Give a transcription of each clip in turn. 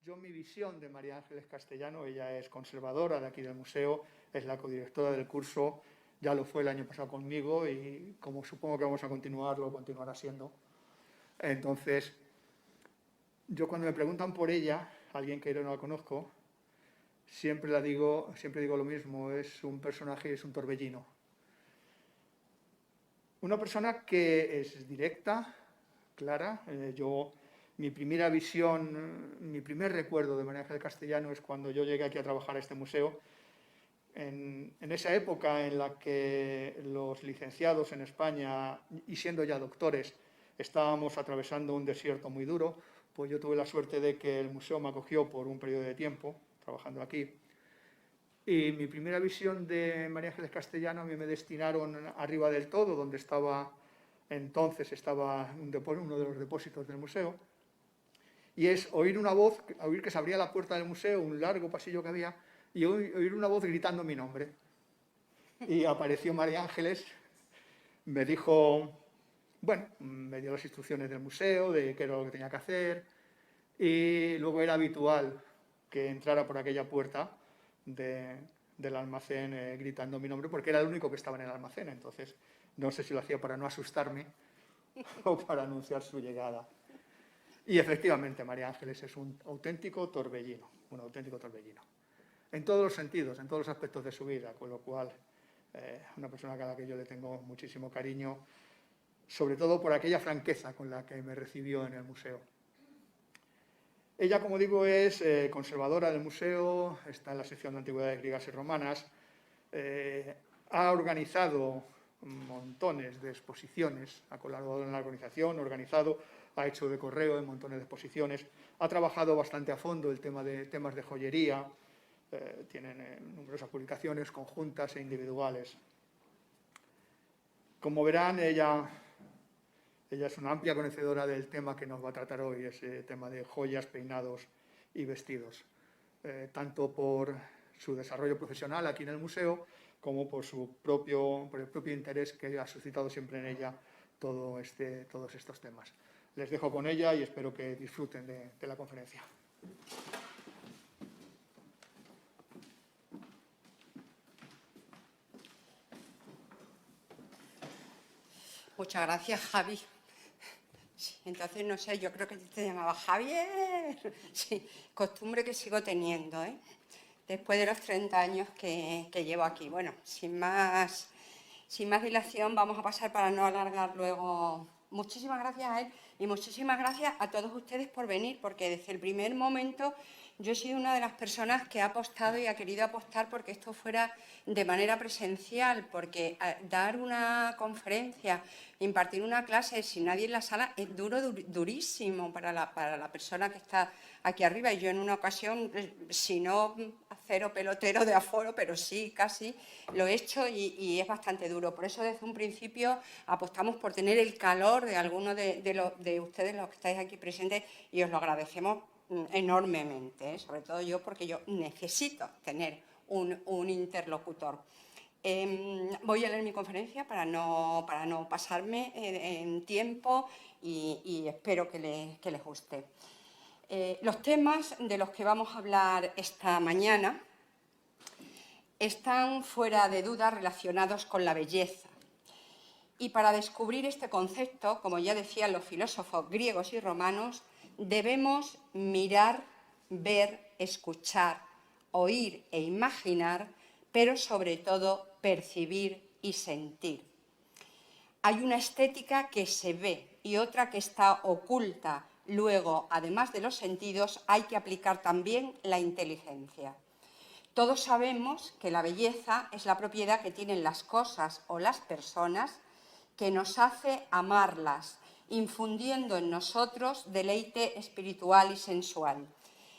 Yo, mi visión de María Ángeles Castellano, ella es conservadora de aquí del museo, es la codirectora del curso, ya lo fue el año pasado conmigo y como supongo que vamos a continuar, lo continuará siendo. Entonces, yo cuando me preguntan por ella, alguien que yo no la conozco, siempre digo lo mismo, es un personaje, es un torbellino. Una persona que es directa, clara. Mi primera visión, mi primer recuerdo de María Ángeles Castellano es cuando yo llegué aquí a trabajar a este museo. En esa época en la que los licenciados en España, y siendo ya doctores, estábamos atravesando un desierto muy duro, pues yo tuve la suerte de que el museo me acogió por un periodo de tiempo, trabajando aquí. Y mi primera visión de María Ángeles Castellano, a mí me destinaron arriba del todo, donde entonces estaba uno de los depósitos del museo, y es oír una voz, oír que se abría la puerta del museo, un largo pasillo que había, y oír una voz gritando mi nombre. Y apareció María Ángeles, me dijo, bueno, me dio las instrucciones del museo, de qué era lo que tenía que hacer, y luego era habitual que entrara por aquella puerta del almacén gritando mi nombre, porque era el único que estaba en el almacén, entonces no sé si lo hacía para no asustarme o para anunciar su llegada. Y efectivamente, María Ángeles es un auténtico torbellino, en todos los sentidos, en todos los aspectos de su vida, con lo cual, una persona a la que yo le tengo muchísimo cariño, sobre todo por aquella franqueza con la que me recibió en el museo. Ella, como digo, es conservadora del museo, está en la sección de antigüedades griegas y romanas, ha organizado montones de exposiciones, ha colaborado en la organización, ha hecho de correo en montones de exposiciones, ha trabajado bastante a fondo el tema de temas de joyería, tienen numerosas publicaciones conjuntas e individuales. Como verán, ella es una amplia conocedora del tema que nos va a tratar hoy, ese tema de joyas, peinados y vestidos, tanto por su desarrollo profesional aquí en el museo, como por el propio interés que ha suscitado siempre en ella todos estos temas. Les dejo con ella y espero que disfruten de la conferencia. Muchas gracias, Javi. Sí, entonces, no sé, yo creo que te llamaba Javier. Sí, costumbre que sigo teniendo, ¿eh? Después de los 30 años que llevo aquí. Bueno, sin más dilación, vamos a pasar para no alargar luego. Muchísimas gracias a él y muchísimas gracias a todos ustedes por venir, porque desde el primer momento yo he sido una de las personas que ha apostado y ha querido apostar porque esto fuera de manera presencial, porque dar una conferencia, impartir una clase sin nadie en la sala es durísimo para la persona que está aquí arriba. Y yo en una ocasión, si no cero pelotero de aforo, pero sí, casi, lo he hecho y es bastante duro. Por eso desde un principio apostamos por tener el calor de algunos de ustedes, los que estáis aquí presentes, y os lo agradecemos enormemente, ¿eh? Sobre todo yo, porque yo necesito tener un interlocutor. Voy a leer mi conferencia para no pasarme en tiempo y espero que les guste. Los temas de los que vamos a hablar esta mañana están fuera de duda relacionados con la belleza. Y para descubrir este concepto, como ya decían los filósofos griegos y romanos, debemos mirar, ver, escuchar, oír e imaginar, pero sobre todo percibir y sentir. Hay una estética que se ve y otra que está oculta. Luego, además de los sentidos, hay que aplicar también la inteligencia. Todos sabemos que la belleza es la propiedad que tienen las cosas o las personas que nos hace amarlas, infundiendo en nosotros deleite espiritual y sensual.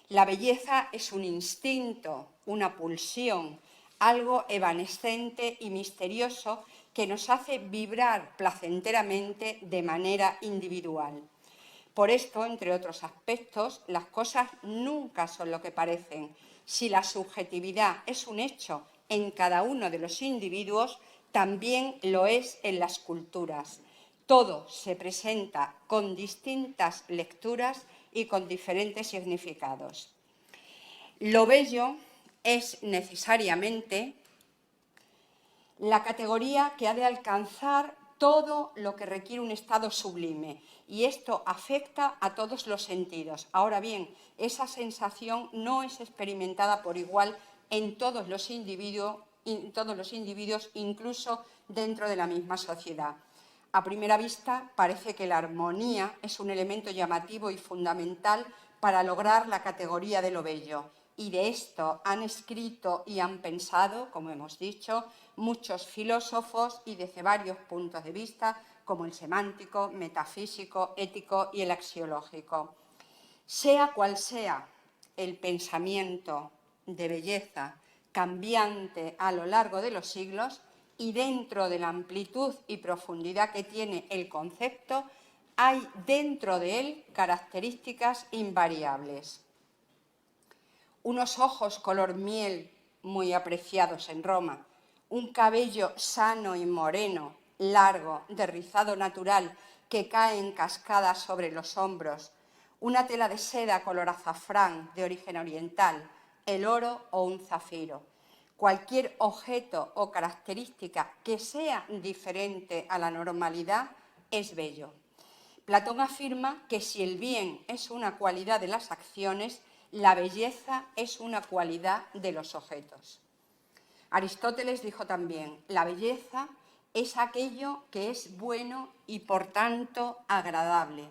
La belleza es un instinto, una pulsión, algo evanescente y misterioso que nos hace vibrar placenteramente de manera individual. Por esto, entre otros aspectos, las cosas nunca son lo que parecen. Si la subjetividad es un hecho en cada uno de los individuos, también lo es en las culturas. Todo se presenta con distintas lecturas y con diferentes significados. Lo bello es necesariamente la categoría que ha de alcanzar todo lo que requiere un estado sublime, y esto afecta a todos los sentidos. Ahora bien, esa sensación no es experimentada por igual en todos los individuos, incluso dentro de la misma sociedad. A primera vista, parece que la armonía es un elemento llamativo y fundamental para lograr la categoría de lo bello. Y de esto han escrito y han pensado, como hemos dicho, muchos filósofos y desde varios puntos de vista, como el semántico, metafísico, ético y el axiológico. Sea cual sea el pensamiento de belleza cambiante a lo largo de los siglos y dentro de la amplitud y profundidad que tiene el concepto, hay dentro de él características invariables. Unos ojos color miel muy apreciados en Roma, un cabello sano y moreno, largo, de rizado natural, que cae en cascadas sobre los hombros, una tela de seda color azafrán de origen oriental, el oro o un zafiro. Cualquier objeto o característica que sea diferente a la normalidad es bello. Platón afirma que si el bien es una cualidad de las acciones, la belleza es una cualidad de los objetos. Aristóteles dijo también, la belleza es aquello que es bueno y por tanto agradable.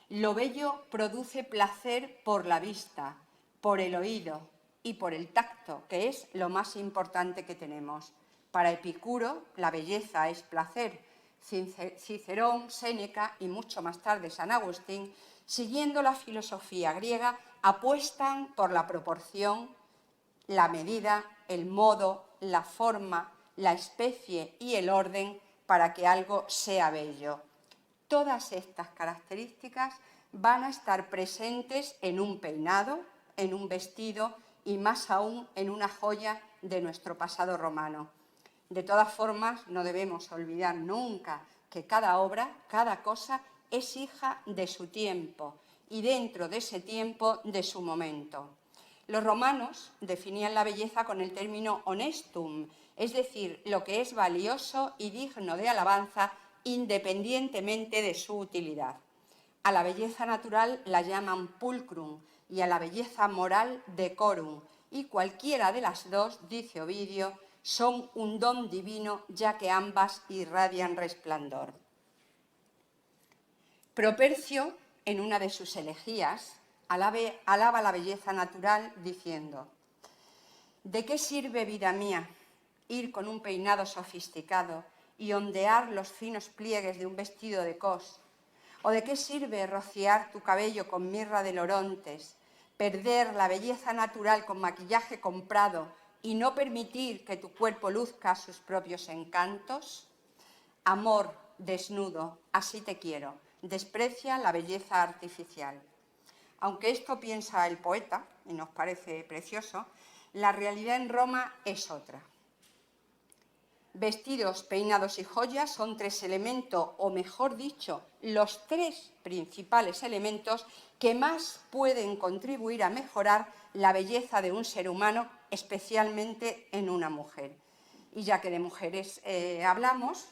Lo bello produce placer por la vista, por el oído y por el tacto, que es lo más importante que tenemos. Para Epicuro, la belleza es placer. Cicerón, Séneca y mucho más tarde San Agustín, siguiendo la filosofía griega, apuestan por la proporción, la medida, el modo, la forma, la especie y el orden para que algo sea bello. Todas estas características van a estar presentes en un peinado, en un vestido y más aún en una joya de nuestro pasado romano. De todas formas, no debemos olvidar nunca que cada obra, cada cosa, es hija de su tiempo y dentro de ese tiempo de su momento. Los romanos definían la belleza con el término honestum, es decir, lo que es valioso y digno de alabanza independientemente de su utilidad. A la belleza natural la llaman pulcrum y a la belleza moral decorum, y cualquiera de las dos, dice Ovidio, son un don divino, ya que ambas irradian resplandor. Propercio, en una de sus elegías, alaba la belleza natural diciendo: ¿de qué sirve, vida mía, ir con un peinado sofisticado y ondear los finos pliegues de un vestido de cos? ¿O de qué sirve rociar tu cabello con mirra de Lorontes, perder la belleza natural con maquillaje comprado y no permitir que tu cuerpo luzca sus propios encantos? Amor desnudo, así te quiero, desprecia la belleza artificial. Aunque esto piensa el poeta, y nos parece precioso, la realidad en Roma es otra. Vestidos, peinados y joyas son tres elementos, o mejor dicho, los tres principales elementos que más pueden contribuir a mejorar la belleza de un ser humano, especialmente en una mujer. Y ya que de mujeres hablamos,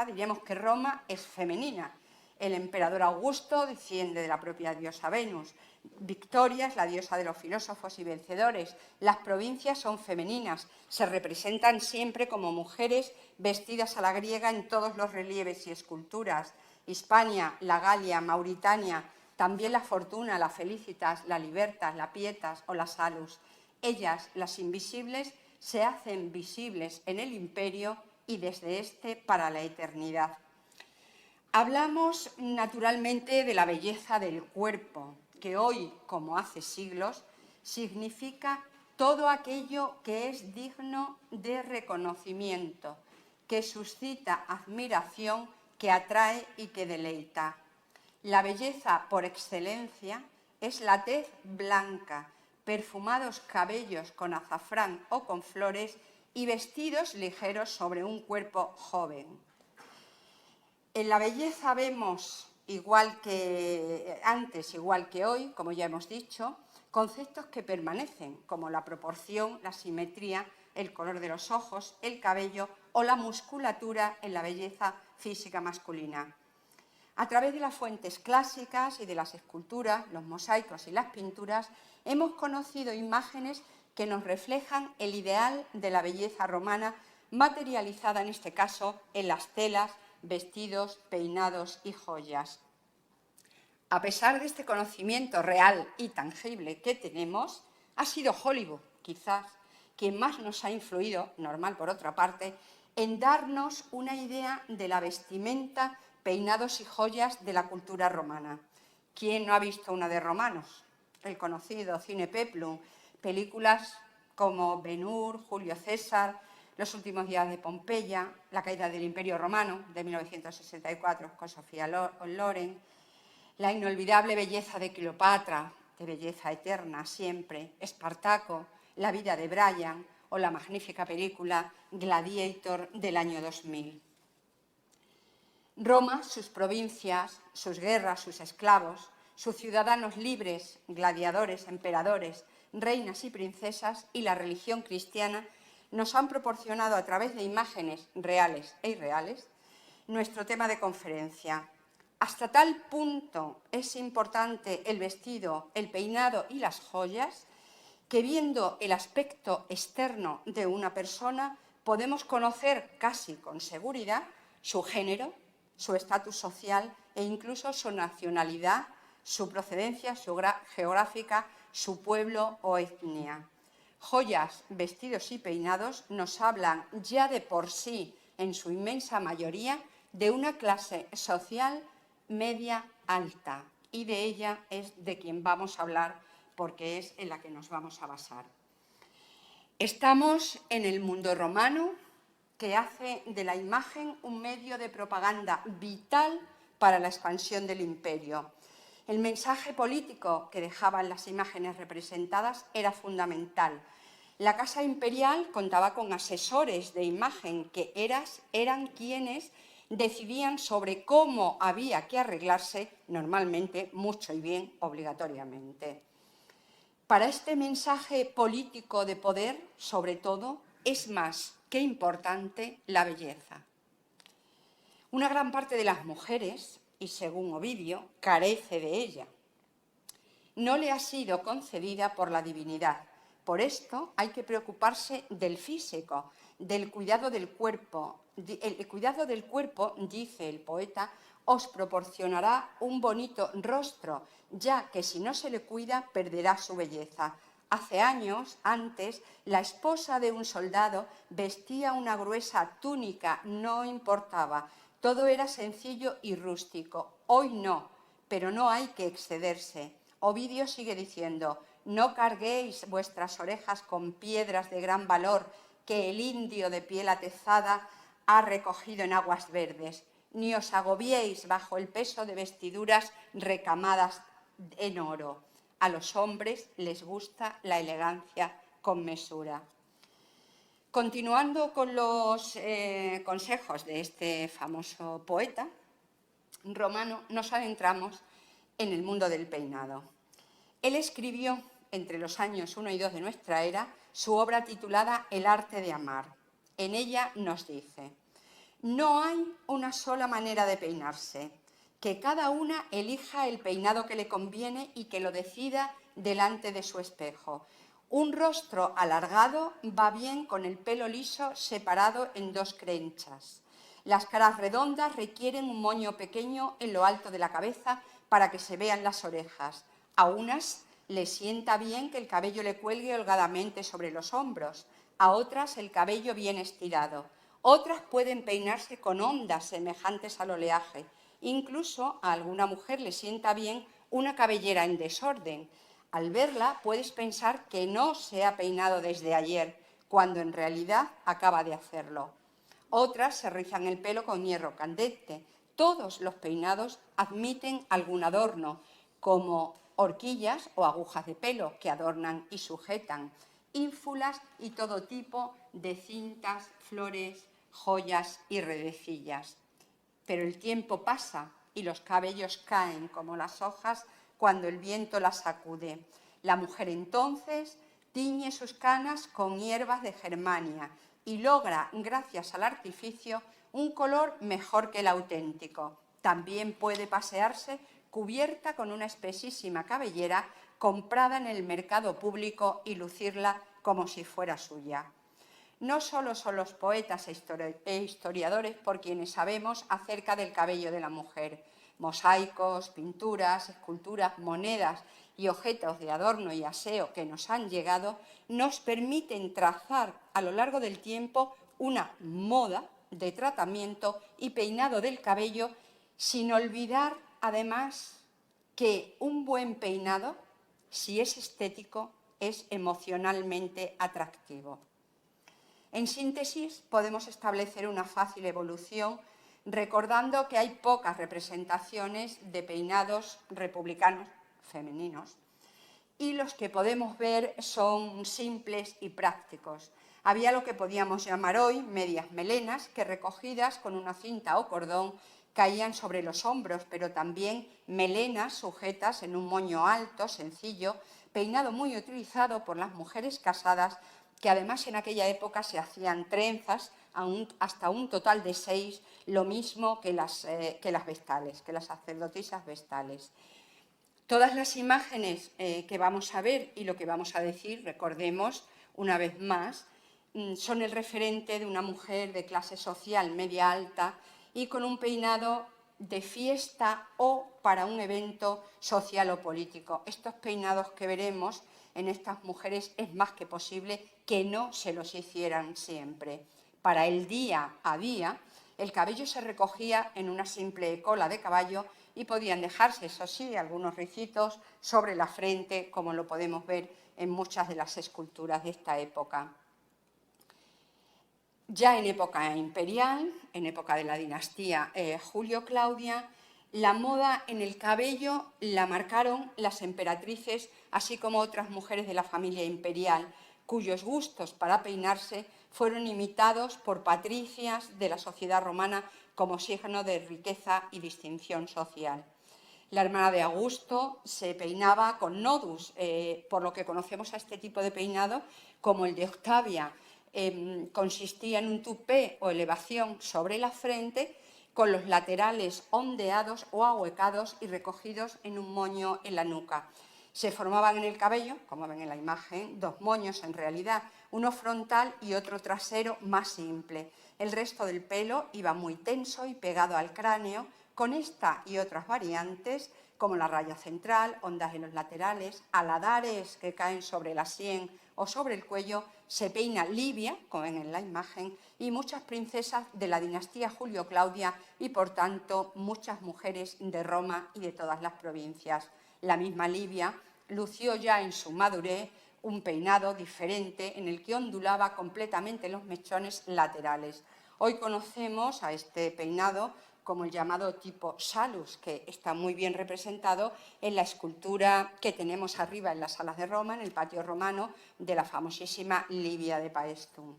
diríamos que Roma es femenina. El emperador Augusto desciende de la propia diosa Venus. Victoria es la diosa de los filósofos y vencedores. Las provincias son femeninas, se representan siempre como mujeres vestidas a la griega en todos los relieves y esculturas. Hispania, la Galia, Mauritania, también la Fortuna, la Felicitas, la Libertas, la Pietas o la Salus. Ellas, las invisibles, se hacen visibles en el imperio y desde este para la eternidad. Hablamos naturalmente de la belleza del cuerpo, que hoy, como hace siglos, significa todo aquello que es digno de reconocimiento, que suscita admiración, que atrae y que deleita. La belleza por excelencia es la tez blanca, perfumados cabellos con azafrán o con flores y vestidos ligeros sobre un cuerpo joven. En la belleza vemos, igual que antes, igual que hoy, como ya hemos dicho, Conceptos que permanecen, como la proporción, la simetría, el color de los ojos, el cabello o la musculatura en la belleza física masculina. A través de las fuentes clásicas y de las esculturas, los mosaicos y las pinturas, hemos conocido imágenes que nos reflejan el ideal de la belleza romana, materializada en este caso en las telas, vestidos, peinados y joyas. A pesar de este conocimiento real y tangible que tenemos, ha sido Hollywood, quizás, quien más nos ha influido, normal por otra parte, en darnos una idea de la vestimenta, peinados y joyas de la cultura romana. ¿Quién no ha visto una de romanos? El conocido cine peplum, películas como Ben-Hur, Julio César, Los últimos días de Pompeya, La caída del Imperio Romano, de 1964, con Sofía Loren, la inolvidable belleza de Cleopatra, de belleza eterna siempre, Espartaco, La vida de Brian o la magnífica película Gladiator del año 2000. Roma, sus provincias, sus guerras, sus esclavos, sus ciudadanos libres, gladiadores, emperadores, reinas y princesas y la religión cristiana nos han proporcionado a través de imágenes reales e irreales nuestro tema de conferencia. Hasta tal punto es importante el vestido, el peinado y las joyas que viendo el aspecto externo de una persona podemos conocer casi con seguridad su género, su estatus social e incluso su nacionalidad, su procedencia geográfica, su pueblo o etnia. Joyas, vestidos y peinados nos hablan ya de por sí, en su inmensa mayoría, de una clase social media alta, y de ella es de quien vamos a hablar porque es en la que nos vamos a basar. Estamos en el mundo romano, que hace de la imagen un medio de propaganda vital para la expansión del imperio. El mensaje político que dejaban las imágenes representadas era fundamental. La Casa Imperial contaba con asesores de imagen que eran quienes decidían sobre cómo había que arreglarse, normalmente, mucho y bien, obligatoriamente. Para este mensaje político de poder, sobre todo, es más que importante la belleza. Una gran parte de las mujeres, y según Ovidio, carece de ella. No le ha sido concedida por la divinidad. Por esto hay que preocuparse del físico, del cuidado del cuerpo. El cuidado del cuerpo, dice el poeta, os proporcionará un bonito rostro, ya que si no se le cuida perderá su belleza. Hace años, antes, la esposa de un soldado vestía una gruesa túnica, no importaba. Todo era sencillo y rústico. Hoy no, pero no hay que excederse. Ovidio sigue diciendo: no carguéis vuestras orejas con piedras de gran valor que el indio de piel atezada ha recogido en aguas verdes, ni os agobiéis bajo el peso de vestiduras recamadas en oro. A los hombres les gusta la elegancia con mesura. Continuando con los consejos de este famoso poeta romano, nos adentramos en el mundo del peinado. Él escribió, entre los años 1 y 2 de nuestra era, su obra titulada El arte de amar. En ella nos dice: no hay una sola manera de peinarse, que cada una elija el peinado que le conviene y que lo decida delante de su espejo. Un rostro alargado va bien con el pelo liso separado en 2 crenchas. Las caras redondas requieren un moño pequeño en lo alto de la cabeza para que se vean las orejas. A unas les sienta bien que el cabello le cuelgue holgadamente sobre los hombros, a otras el cabello bien estirado. Otras pueden peinarse con ondas semejantes al oleaje. Incluso a alguna mujer le sienta bien una cabellera en desorden. Al verla puedes pensar que no se ha peinado desde ayer, cuando en realidad acaba de hacerlo. Otras se rizan el pelo con hierro candente. Todos los peinados admiten algún adorno, como horquillas o agujas de pelo que adornan y sujetan, ínfulas y todo tipo de cintas, flores, joyas y redecillas. Pero el tiempo pasa y los cabellos caen como las hojas cuando el viento las sacude. La mujer entonces tiñe sus canas con hierbas de Germania y logra, gracias al artificio, un color mejor que el auténtico. También puede pasearse cubierta con una espesísima cabellera comprada en el mercado público y lucirla como si fuera suya. No solo son los poetas e historiadores por quienes sabemos acerca del cabello de la mujer. Mosaicos, pinturas, esculturas, monedas y objetos de adorno y aseo que nos han llegado nos permiten trazar a lo largo del tiempo una moda de tratamiento y peinado del cabello, sin olvidar, además, que un buen peinado, si es estético, es emocionalmente atractivo. En síntesis, podemos establecer una fácil evolución recordando que hay pocas representaciones de peinados republicanos femeninos y los que podemos ver son simples y prácticos. Había lo que podíamos llamar hoy medias melenas que recogidas con una cinta o cordón caían sobre los hombros, pero también melenas sujetas en un moño alto, sencillo, peinado muy utilizado por las mujeres casadas, que además en aquella época se hacían trenzas hasta un total de 6, lo mismo que las vestales, que las sacerdotisas vestales. Todas las imágenes que vamos a ver y lo que vamos a decir, recordemos una vez más, son el referente de una mujer de clase social media alta y con un peinado de fiesta o para un evento social o político. Estos peinados que veremos en estas mujeres es más que posible que no se los hicieran siempre. Para el día a día, el cabello se recogía en una simple cola de caballo y podían dejarse, eso sí, algunos ricitos sobre la frente, como lo podemos ver en muchas de las esculturas de esta época. Ya en época imperial, en época de la dinastía Julio-Claudia, la moda en el cabello la marcaron las emperatrices, así como otras mujeres de la familia imperial, cuyos gustos para peinarse fueron imitados por patricias de la sociedad romana como signo de riqueza y distinción social. La hermana de Augusto se peinaba con nodus, por lo que conocemos a este tipo de peinado como el de Octavia. Consistía en un tupé o elevación sobre la frente con los laterales ondeados o ahuecados y recogidos en un moño en la nuca. Se formaban en el cabello, como ven en la imagen, 2 moños en realidad, uno frontal y otro trasero más simple. El resto del pelo iba muy tenso y pegado al cráneo, con esta y otras variantes, como la raya central, ondas en los laterales, aladares que caen sobre la sien o sobre el cuello, se peina Livia, como ven en la imagen, y muchas princesas de la dinastía Julio-Claudia y, por tanto, muchas mujeres de Roma y de todas las provincias. La misma Livia lució ya en su madurez un peinado diferente en el que ondulaba completamente los mechones laterales. Hoy conocemos a este peinado como el llamado tipo Salus, que está muy bien representado en la escultura que tenemos arriba en las salas de Roma, en el patio romano, de la famosísima Livia de Paestum.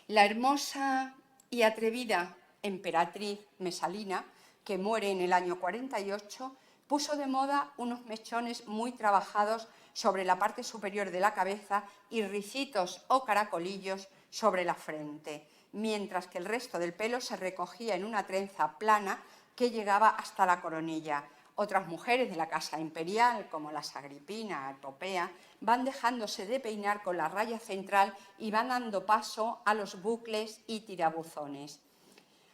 La hermosa y atrevida emperatriz Mesalina, que muere en el año 48, puso de moda unos mechones muy trabajados sobre la parte superior de la cabeza y ricitos o caracolillos sobre la frente, mientras que el resto del pelo se recogía en una trenza plana que llegaba hasta la coronilla. Otras mujeres de la casa imperial, como las Agripina, Popea, van dejándose de peinar con la raya central y van dando paso a los bucles y tirabuzones.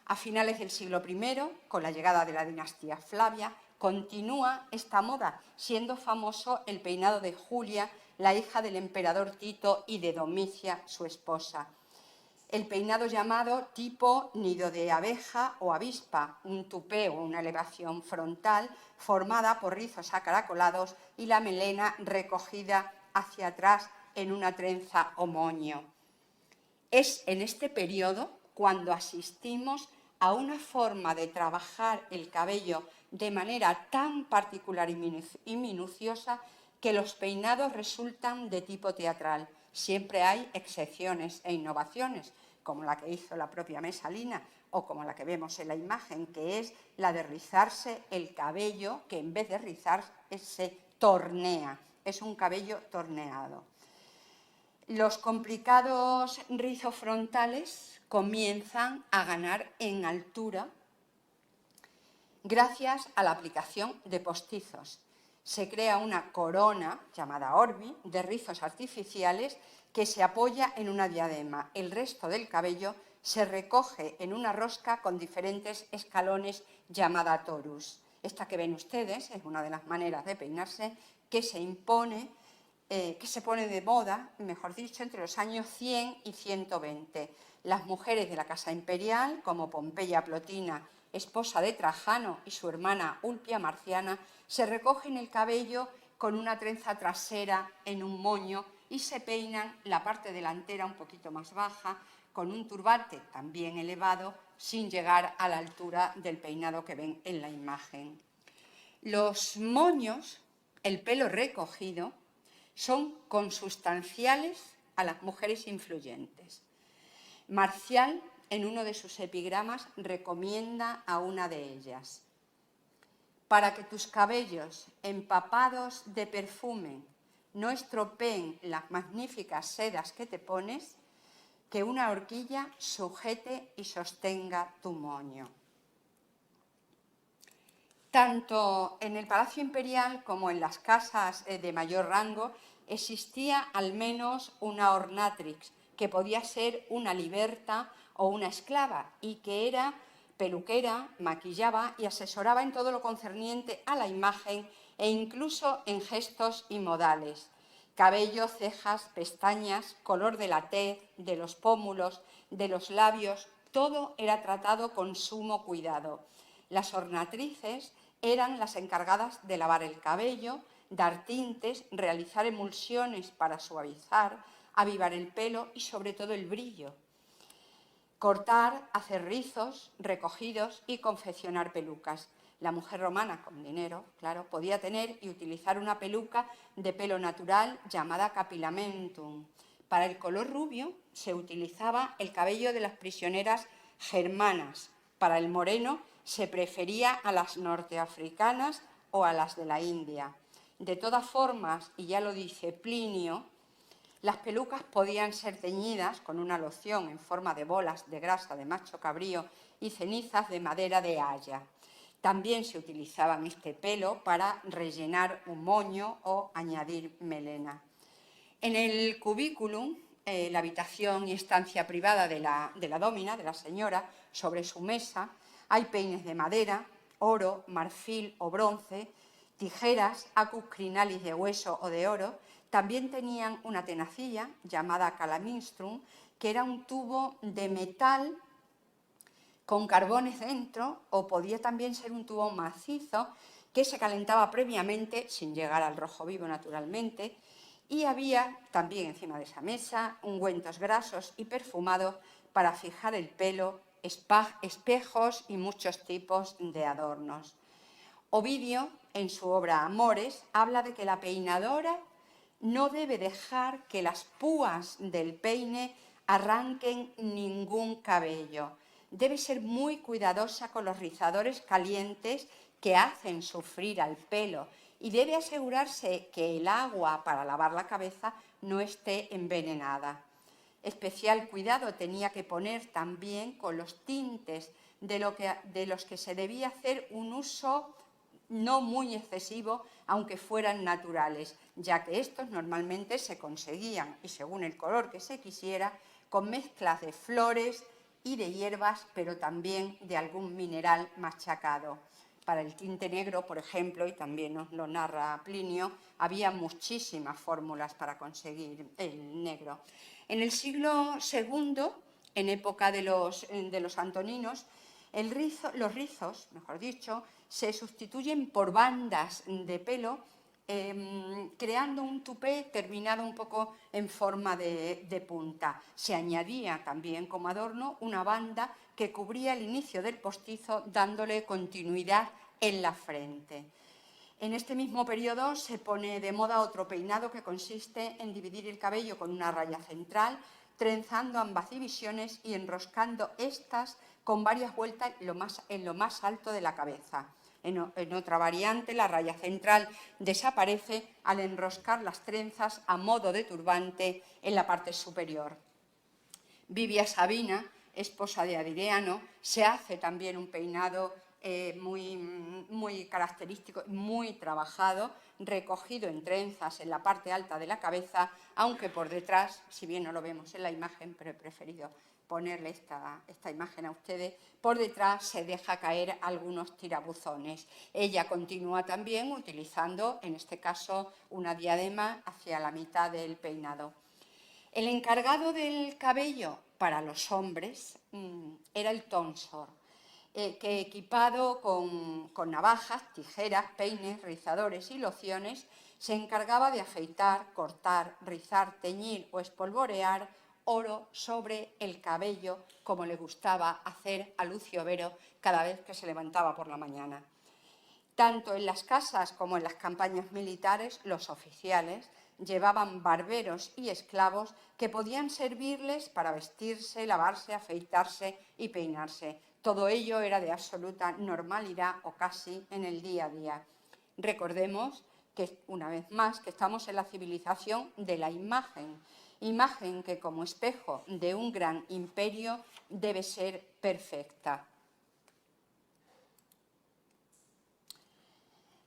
A finales del siglo I, con la llegada de la dinastía Flavia, continúa esta moda, siendo famoso el peinado de Julia, la hija del emperador Tito, y de Domicia, su esposa. El peinado llamado tipo nido de abeja o avispa, un tupé o una elevación frontal formada por rizos acaracolados y la melena recogida hacia atrás en una trenza o moño. Es en este periodo cuando asistimos a una forma de trabajar el cabello de manera tan particular y minuciosa que los peinados resultan de tipo teatral. Siempre hay excepciones e innovaciones, como la que hizo la propia Mesalina o como la que vemos en la imagen, que es la de rizarse el cabello, que en vez de rizarse se tornea. es un cabello torneado. Los complicados rizos frontales comienzan a ganar en altura gracias a la aplicación de postizos. Se crea una corona, llamada orbi, de rizos artificiales que se apoya en una diadema. El resto del cabello se recoge en una rosca con diferentes escalones llamada torus. Esta que ven ustedes es una de las maneras de peinarse que se impone, que se pone de moda, mejor dicho, entre los años 100 y 120. Las mujeres de la Casa Imperial, como Pompeya Plotina, esposa de Trajano, y su hermana Ulpia Marciana, se recogen el cabello con una trenza trasera en un moño y se peinan la parte delantera un poquito más baja, con un turbante también elevado, sin llegar a la altura del peinado que ven en la imagen. Los moños, el pelo recogido, son consustanciales a las mujeres influyentes. Marcial, en uno de sus epigramas, recomienda a una de ellas: para que tus cabellos empapados de perfume no estropeen las magníficas sedas que te pones, que una horquilla sujete y sostenga tu moño. Tanto en el Palacio Imperial como en las casas de mayor rango existía al menos una ornatrix, que podía ser una liberta o una esclava y que era peluquera, maquillaba y asesoraba en todo lo concerniente a la imagen e incluso en gestos y modales. Cabello, cejas, pestañas, color de la tez, de los pómulos, de los labios, todo era tratado con sumo cuidado. Las ornatrices eran las encargadas de lavar el cabello, dar tintes, realizar emulsiones para suavizar, avivar el pelo y sobre todo el brillo. Cortar, hacer rizos, recogidos y confeccionar pelucas. La mujer romana, con dinero, claro, podía tener y utilizar una peluca de pelo natural llamada capilamentum. Para el color rubio se utilizaba el cabello de las prisioneras germanas. Para el moreno se prefería a las norteafricanas o a las de la India. De todas formas, y ya lo dice Plinio, las pelucas podían ser teñidas con una loción en forma de bolas de grasa de macho cabrío y cenizas de madera de haya. También se utilizaba este pelo para rellenar un moño o añadir melena. En el cubículum, la habitación y estancia privada de la dómina, de la señora, sobre su mesa hay peines de madera, oro, marfil o bronce, tijeras, acus crinalis de hueso o de oro. También tenían una tenacilla llamada calaminstrum, que era un tubo de metal con carbones dentro, o podía también ser un tubo macizo que se calentaba previamente, sin llegar al rojo vivo naturalmente, y había también encima de esa mesa ungüentos grasos y perfumados para fijar el pelo, espejos y muchos tipos de adornos. Ovidio, en su obra Amores, habla de que la peinadora no debe dejar que las púas del peine arranquen ningún cabello. Debe ser muy cuidadosa con los rizadores calientes que hacen sufrir al pelo y debe asegurarse que el agua para lavar la cabeza no esté envenenada. Especial cuidado tenía que poner también con los tintes de los que se debía hacer un uso no muy excesivo, aunque fueran naturales, ya que estos normalmente se conseguían, y según el color que se quisiera, con mezclas de flores y de hierbas, pero también de algún mineral machacado. Para el tinte negro, por ejemplo, y también nos lo narra Plinio, había muchísimas fórmulas para conseguir el negro. En el siglo II, en época de los antoninos, los rizos, mejor dicho, se sustituyen por bandas de pelo, creando un tupé terminado un poco en forma de punta. Se añadía también como adorno una banda que cubría el inicio del postizo, dándole continuidad en la frente. En este mismo periodo se pone de moda otro peinado que consiste en dividir el cabello con una raya central, trenzando ambas divisiones y enroscando estas con varias vueltas en lo más alto de la cabeza. En otra variante, la raya central desaparece al enroscar las trenzas a modo de turbante en la parte superior. Vivia Sabina, esposa de Adriano, se hace también un peinado muy característico, muy trabajado, recogido en trenzas en la parte alta de la cabeza, aunque por detrás, si bien no lo vemos en la imagen, pero he preferido ponerle esta imagen a ustedes, por detrás se deja caer algunos tirabuzones. Ella continúa también utilizando, en este caso, una diadema hacia la mitad del peinado. El encargado del cabello para los hombres era el tonsor, que equipado con navajas, tijeras, peines, rizadores y lociones, se encargaba de afeitar, cortar, rizar, teñir o espolvorear oro sobre el cabello, como le gustaba hacer a Lucio Vero cada vez que se levantaba por la mañana. Tanto en las casas como en las campañas militares, los oficiales llevaban barberos y esclavos que podían servirles para vestirse, lavarse, afeitarse y peinarse. Todo ello era de absoluta normalidad o casi en el día a día. Recordemos que, una vez más, que estamos en la civilización de la imagen que como espejo de un gran imperio debe ser perfecta.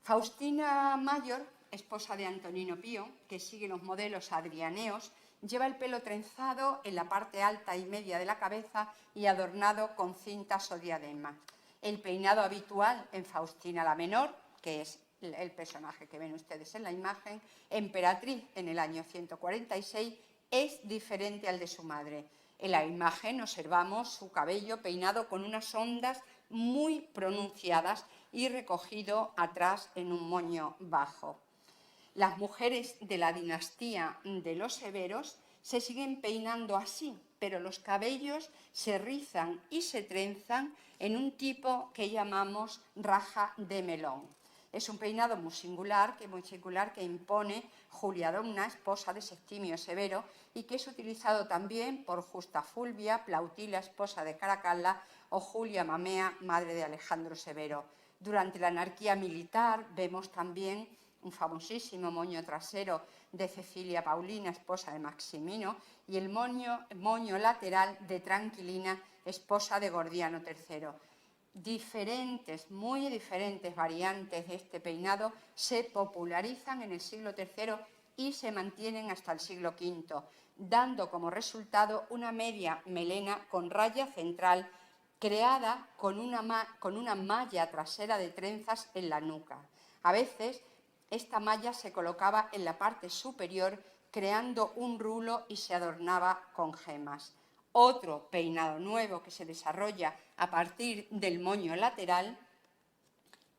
Faustina Mayor, esposa de Antonino Pío, que sigue los modelos adrianeos, lleva el pelo trenzado en la parte alta y media de la cabeza y adornado con cintas o diademas. El peinado habitual en Faustina la Menor, que es el personaje que ven ustedes en la imagen, emperatriz en el año 146, es diferente al de su madre. En la imagen observamos su cabello peinado con unas ondas muy pronunciadas y recogido atrás en un moño bajo. Las mujeres de la dinastía de los Severos se siguen peinando así, pero los cabellos se rizan y se trenzan en un tipo que llamamos raja de melón. Es un peinado muy singular que impone Julia Domna, esposa de Septimio Severo, y que es utilizado también por Justa Fulvia, Plautila, esposa de Caracalla, o Julia Mamea, madre de Alejandro Severo. Durante la anarquía militar vemos también un famosísimo moño trasero de Cecilia Paulina, esposa de Maximino, y el moño lateral de Tranquilina, esposa de Gordiano III. Muy diferentes variantes de este peinado se popularizan en el siglo III y se mantienen hasta el siglo V, dando como resultado una media melena con raya central creada con una malla trasera de trenzas en la nuca. A veces, esta malla se colocaba en la parte superior creando un rulo y se adornaba con gemas. Otro peinado nuevo que se desarrolla a partir del moño lateral,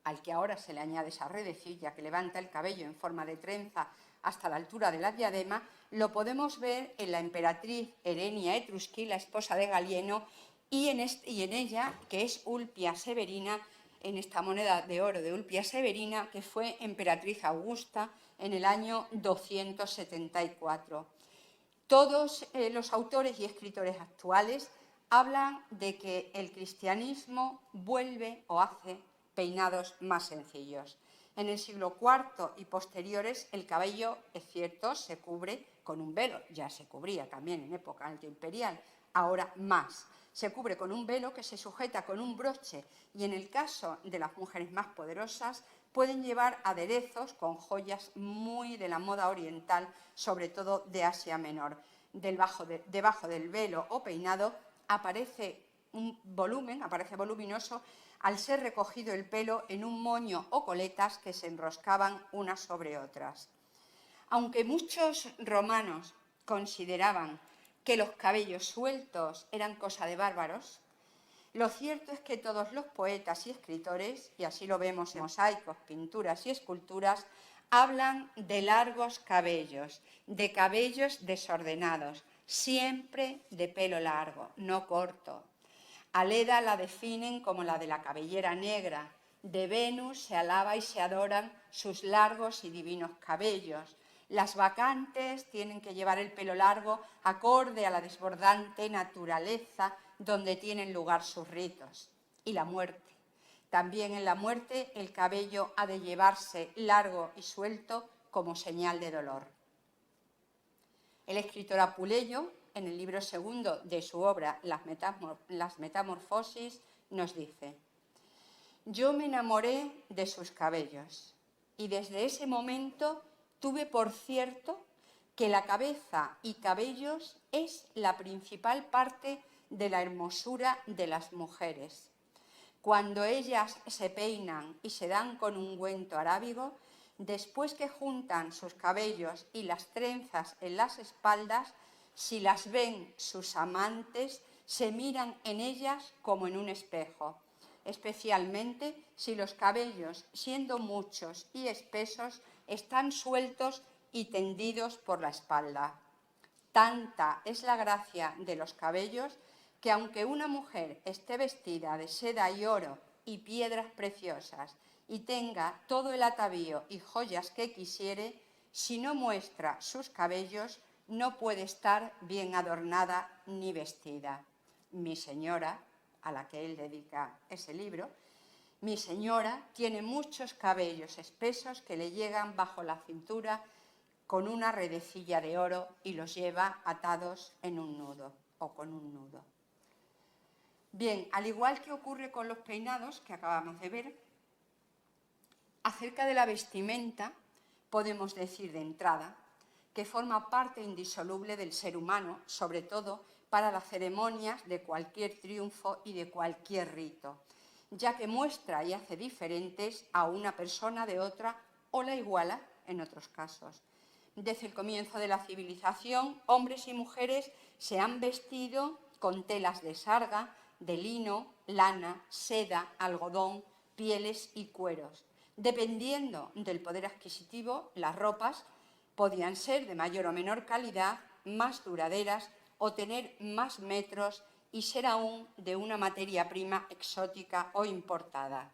al que ahora se le añade esa redecilla que levanta el cabello en forma de trenza hasta la altura de la diadema, lo podemos ver en la emperatriz Herenia Etrusqui, la esposa de Galieno, y en ella, que es Ulpia Severina, en esta moneda de oro de Ulpia Severina, que fue emperatriz Augusta en el año 274. Todos los autores y escritores actuales hablan de que el cristianismo vuelve o hace peinados más sencillos. En el siglo IV y posteriores el cabello, es cierto, se cubre con un velo, ya se cubría también en época antiimperial, ahora más. Se cubre con un velo que se sujeta con un broche y en el caso de las mujeres más poderosas pueden llevar aderezos con joyas muy de la moda oriental, sobre todo de Asia Menor. Debajo del velo o peinado aparece un volumen, aparece voluminoso, al ser recogido el pelo en un moño o coletas que se enroscaban unas sobre otras. Aunque muchos romanos consideraban que los cabellos sueltos eran cosa de bárbaros, lo cierto es que todos los poetas y escritores, y así lo vemos en mosaicos, pinturas y esculturas, hablan de largos cabellos, de cabellos desordenados, siempre de pelo largo, no corto. A Leda la definen como la de la cabellera negra. De Venus se alaba y se adoran sus largos y divinos cabellos. Las bacantes tienen que llevar el pelo largo acorde a la desbordante naturaleza donde tienen lugar sus ritos. Y la muerte. También en la muerte el cabello ha de llevarse largo y suelto como señal de dolor. El escritor Apuleyo, en el libro segundo de su obra Las Metamorfosis, nos dice: yo me enamoré de sus cabellos y desde ese momento tuve por cierto que la cabeza y cabellos es la principal parte de la hermosura de las mujeres. Cuando ellas se peinan y se dan con ungüento arábigo, después que juntan sus cabellos y las trenzas en las espaldas, si las ven sus amantes, se miran en ellas como en un espejo, especialmente si los cabellos, siendo muchos y espesos, están sueltos y tendidos por la espalda. Tanta es la gracia de los cabellos que aunque una mujer esté vestida de seda y oro y piedras preciosas y tenga todo el atavío y joyas que quisiere, si no muestra sus cabellos, no puede estar bien adornada ni vestida. Mi señora, a la que él dedica ese libro, mi señora tiene muchos cabellos espesos que le llegan bajo la cintura con una redecilla de oro y los lleva atados en un nudo o con un nudo. Bien, al igual que ocurre con los peinados que acabamos de ver, acerca de la vestimenta podemos decir de entrada que forma parte indisoluble del ser humano, sobre todo para las ceremonias de cualquier triunfo y de cualquier rito, ya que muestra y hace diferentes a una persona de otra o la iguala en otros casos. Desde el comienzo de la civilización, hombres y mujeres se han vestido con telas de sarga, de lino, lana, seda, algodón, pieles y cueros. Dependiendo del poder adquisitivo, las ropas podían ser de mayor o menor calidad, más duraderas o tener más metros y ser aún de una materia prima exótica o importada.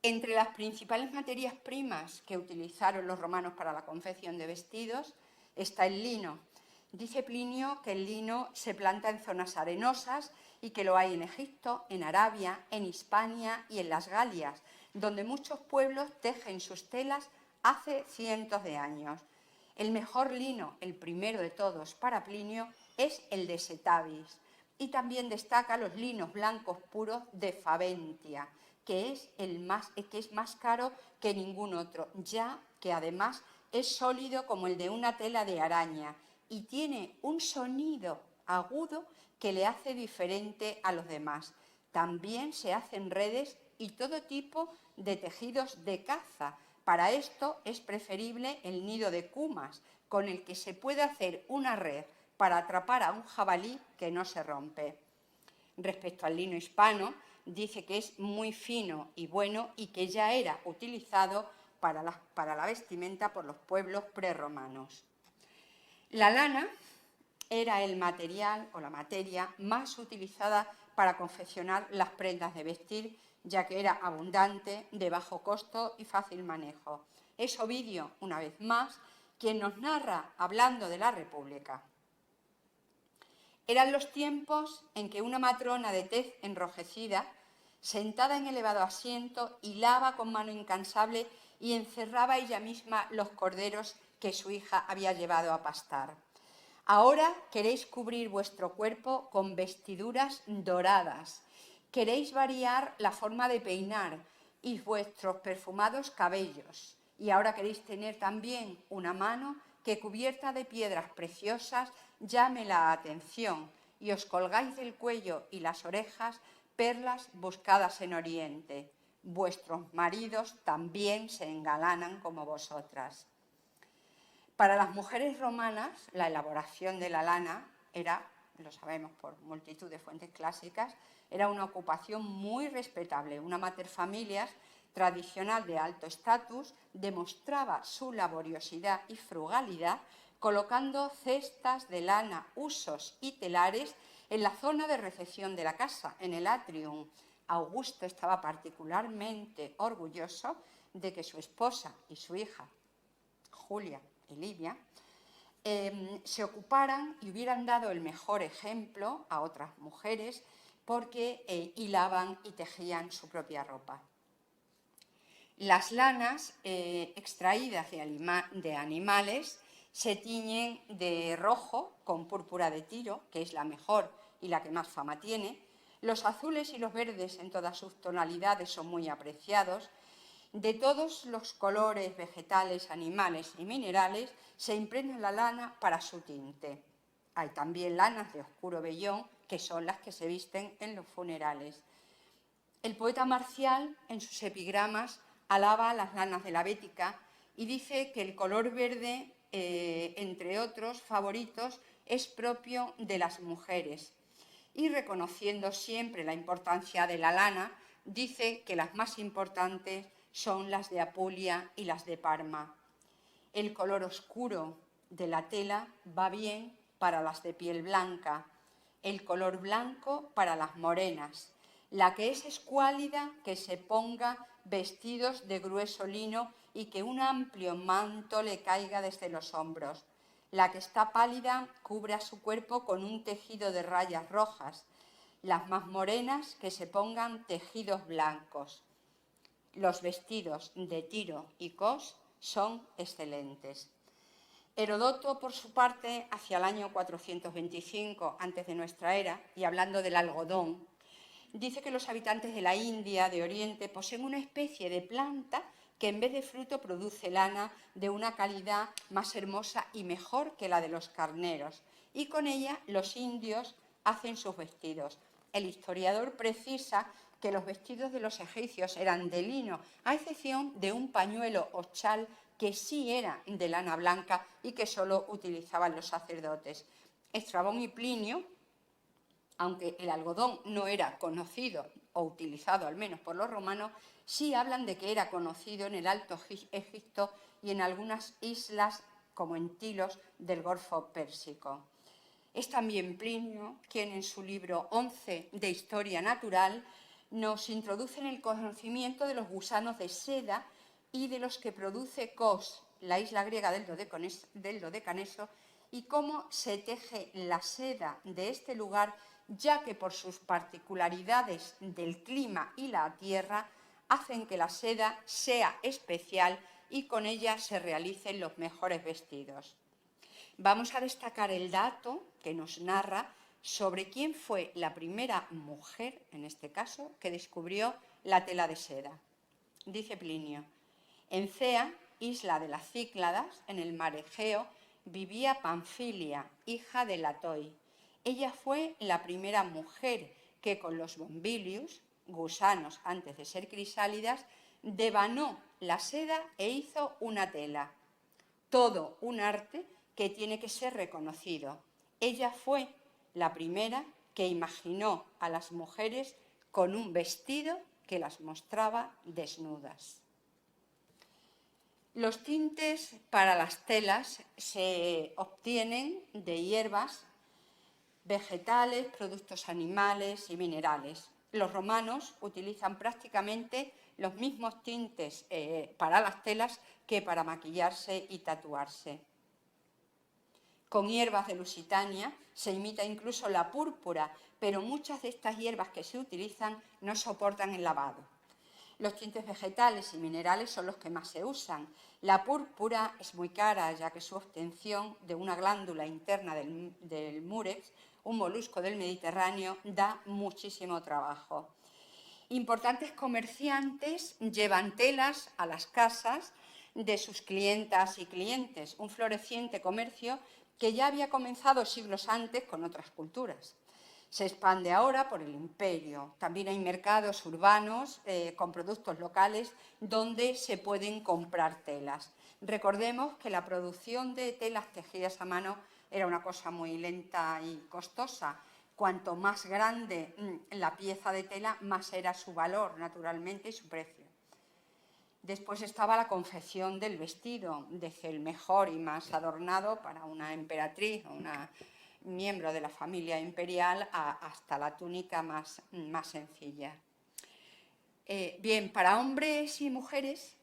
Entre las principales materias primas que utilizaron los romanos para la confección de vestidos está el lino. Dice Plinio que el lino se planta en zonas arenosas y que lo hay en Egipto, en Arabia, en Hispania y en las Galias, donde muchos pueblos tejen sus telas hace cientos de años. El mejor lino, el primero de todos para Plinio, es el de Setavis, y también destaca los linos blancos puros de Faventia, que es más caro que ningún otro, ya que además es sólido como el de una tela de araña y tiene un sonido agudo que le hace diferente a los demás. También se hacen redes y todo tipo de tejidos de caza. Para esto es preferible el nido de cumas, con el que se puede hacer una red para atrapar a un jabalí que no se rompe. Respecto al lino hispano, dice que es muy fino y bueno y que ya era utilizado para la vestimenta por los pueblos prerromanos. La lana era el material o la materia más utilizada para confeccionar las prendas de vestir, ya que era abundante, de bajo costo y fácil manejo. Es Ovidio, una vez más, quien nos narra, hablando de la República. Eran los tiempos en que una matrona de tez enrojecida, sentada en elevado asiento, hilaba con mano incansable y encerraba ella misma los corderos que su hija había llevado a pastar. Ahora queréis cubrir vuestro cuerpo con vestiduras doradas, queréis variar la forma de peinar y vuestros perfumados cabellos, y ahora queréis tener también una mano que, cubierta de piedras preciosas, llame la atención, y os colgáis del cuello y las orejas perlas buscadas en Oriente. Vuestros maridos también se engalanan como vosotras. Para las mujeres romanas, la elaboración de la lana era, lo sabemos por multitud de fuentes clásicas, era una ocupación muy respetable. Una materfamilias tradicional de alto estatus demostraba su laboriosidad y frugalidad colocando cestas de lana, husos y telares en la zona de recepción de la casa, en el atrium. Augusto estaba particularmente orgulloso de que su esposa y su hija, Julia y Livia, se ocuparan y hubieran dado el mejor ejemplo a otras mujeres porque hilaban y tejían su propia ropa. Las lanas extraídas de animales se tiñen de rojo con púrpura de tiro, que es la mejor y la que más fama tiene. Los azules y los verdes en todas sus tonalidades son muy apreciados. De todos los colores vegetales, animales y minerales se impregna la lana para su tinte. Hay también lanas de oscuro vellón, que son las que se visten en los funerales. El poeta Marcial, en sus epigramas, alaba las lanas de la Bética y dice que el color verde, entre otros favoritos, es propio de las mujeres. Y reconociendo siempre la importancia de la lana, dice que las más importantes son las de Apulia y las de Parma. El color oscuro de la tela va bien para las de piel blanca, el color blanco para las morenas. La que es escuálida, que se ponga vestidos de grueso lino y que un amplio manto le caiga desde los hombros. La que está pálida cubre a su cuerpo con un tejido de rayas rojas. Las más morenas que se pongan tejidos blancos. Los vestidos de Tiro y Cos son excelentes. Heródoto, por su parte, hacia el año 425 antes de nuestra era, y hablando del algodón, dice que los habitantes de la India, de Oriente, poseen una especie de planta que en vez de fruto produce lana de una calidad más hermosa y mejor que la de los carneros, y con ella los indios hacen sus vestidos. El historiador precisa que los vestidos de los egipcios eran de lino, a excepción de un pañuelo o chal que sí era de lana blanca y que solo utilizaban los sacerdotes. Estrabón y Plinio, aunque el algodón no era conocido o utilizado al menos por los romanos, sí hablan de que era conocido en el Alto Egipto y en algunas islas como en Tilos del Golfo Pérsico. Es también Plinio quien en su libro 11 de Historia Natural nos introduce en el conocimiento de los gusanos de seda y de los que produce Kos, la isla griega del Dodecaneso, y cómo se teje la seda de este lugar, ya que por sus particularidades del clima y la tierra hacen que la seda sea especial y con ella se realicen los mejores vestidos. Vamos a destacar el dato que nos narra sobre quién fue la primera mujer, en este caso, que descubrió la tela de seda. Dice Plinio: en Cea, isla de las Cícladas, en el mar Egeo, vivía Panfilia, hija de Latoi. Ella fue la primera mujer que con los bombilius, gusanos antes de ser crisálidas, devanó la seda e hizo una tela. Todo un arte que tiene que ser reconocido. Ella fue la primera que imaginó a las mujeres con un vestido que las mostraba desnudas. Los tintes para las telas se obtienen de hierbas, vegetales, productos animales y minerales. Los romanos utilizan prácticamente los mismos tintes para las telas que para maquillarse y tatuarse. Con hierbas de Lusitania se imita incluso la púrpura, pero muchas de estas hierbas que se utilizan no soportan el lavado. Los tintes vegetales y minerales son los que más se usan. La púrpura es muy cara, ya que su obtención de una glándula interna del múrex, un molusco del Mediterráneo, da muchísimo trabajo. Importantes comerciantes llevan telas a las casas de sus clientas y clientes, un floreciente comercio que ya había comenzado siglos antes con otras culturas. Se expande ahora por el imperio. También hay mercados urbanos con productos locales donde se pueden comprar telas. Recordemos que la producción de telas tejidas a mano era una cosa muy lenta y costosa. Cuanto más grande la pieza de tela, más era su valor, naturalmente, y su precio. Después estaba la confección del vestido, desde el mejor y más adornado para una emperatriz o una miembro de la familia imperial hasta la túnica más sencilla. Bien, para hombres y mujeres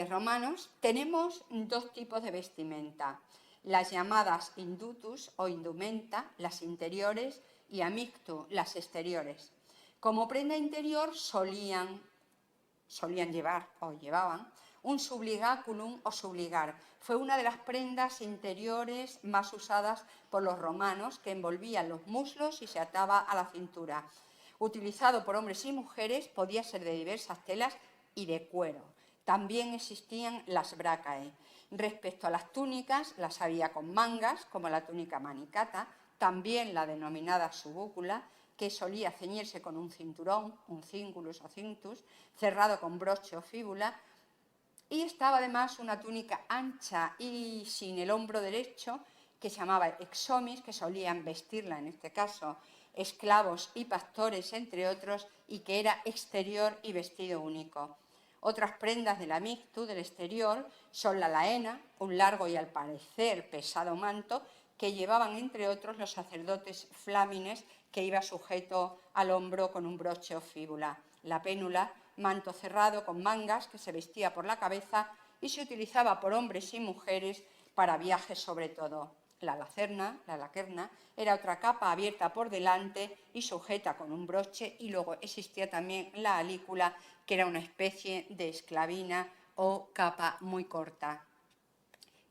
romanos tenemos dos tipos de vestimenta: las llamadas indutus o indumenta, las interiores, y amictu, las exteriores. Como prenda interior solían llevar o llevaban un subligaculum o subligar. Fue una de las prendas interiores más usadas por los romanos, que envolvían los muslos y se ataba a la cintura. Utilizado por hombres y mujeres, podía ser de diversas telas y de cuero. También existían las bracae. Respecto a las túnicas, las había con mangas, como la túnica manicata, también la denominada subúcula, que solía ceñirse con un cinturón, un cingulus o cintus, cerrado con broche o fíbula, y estaba además una túnica ancha y sin el hombro derecho, que se llamaba exomis, que solían vestirla, en este caso, esclavos y pastores, entre otros, y que era exterior y vestido único. Otras prendas de la mictu del exterior son la laena, un largo y al parecer pesado manto que llevaban, entre otros, los sacerdotes flámines, que iba sujeto al hombro con un broche o fíbula. La pénula, manto cerrado con mangas que se vestía por la cabeza y se utilizaba por hombres y mujeres para viajes sobre todo. La lacerna, la laquerna, era otra capa abierta por delante y sujeta con un broche, y luego existía también la alícula, que era una especie de esclavina o capa muy corta.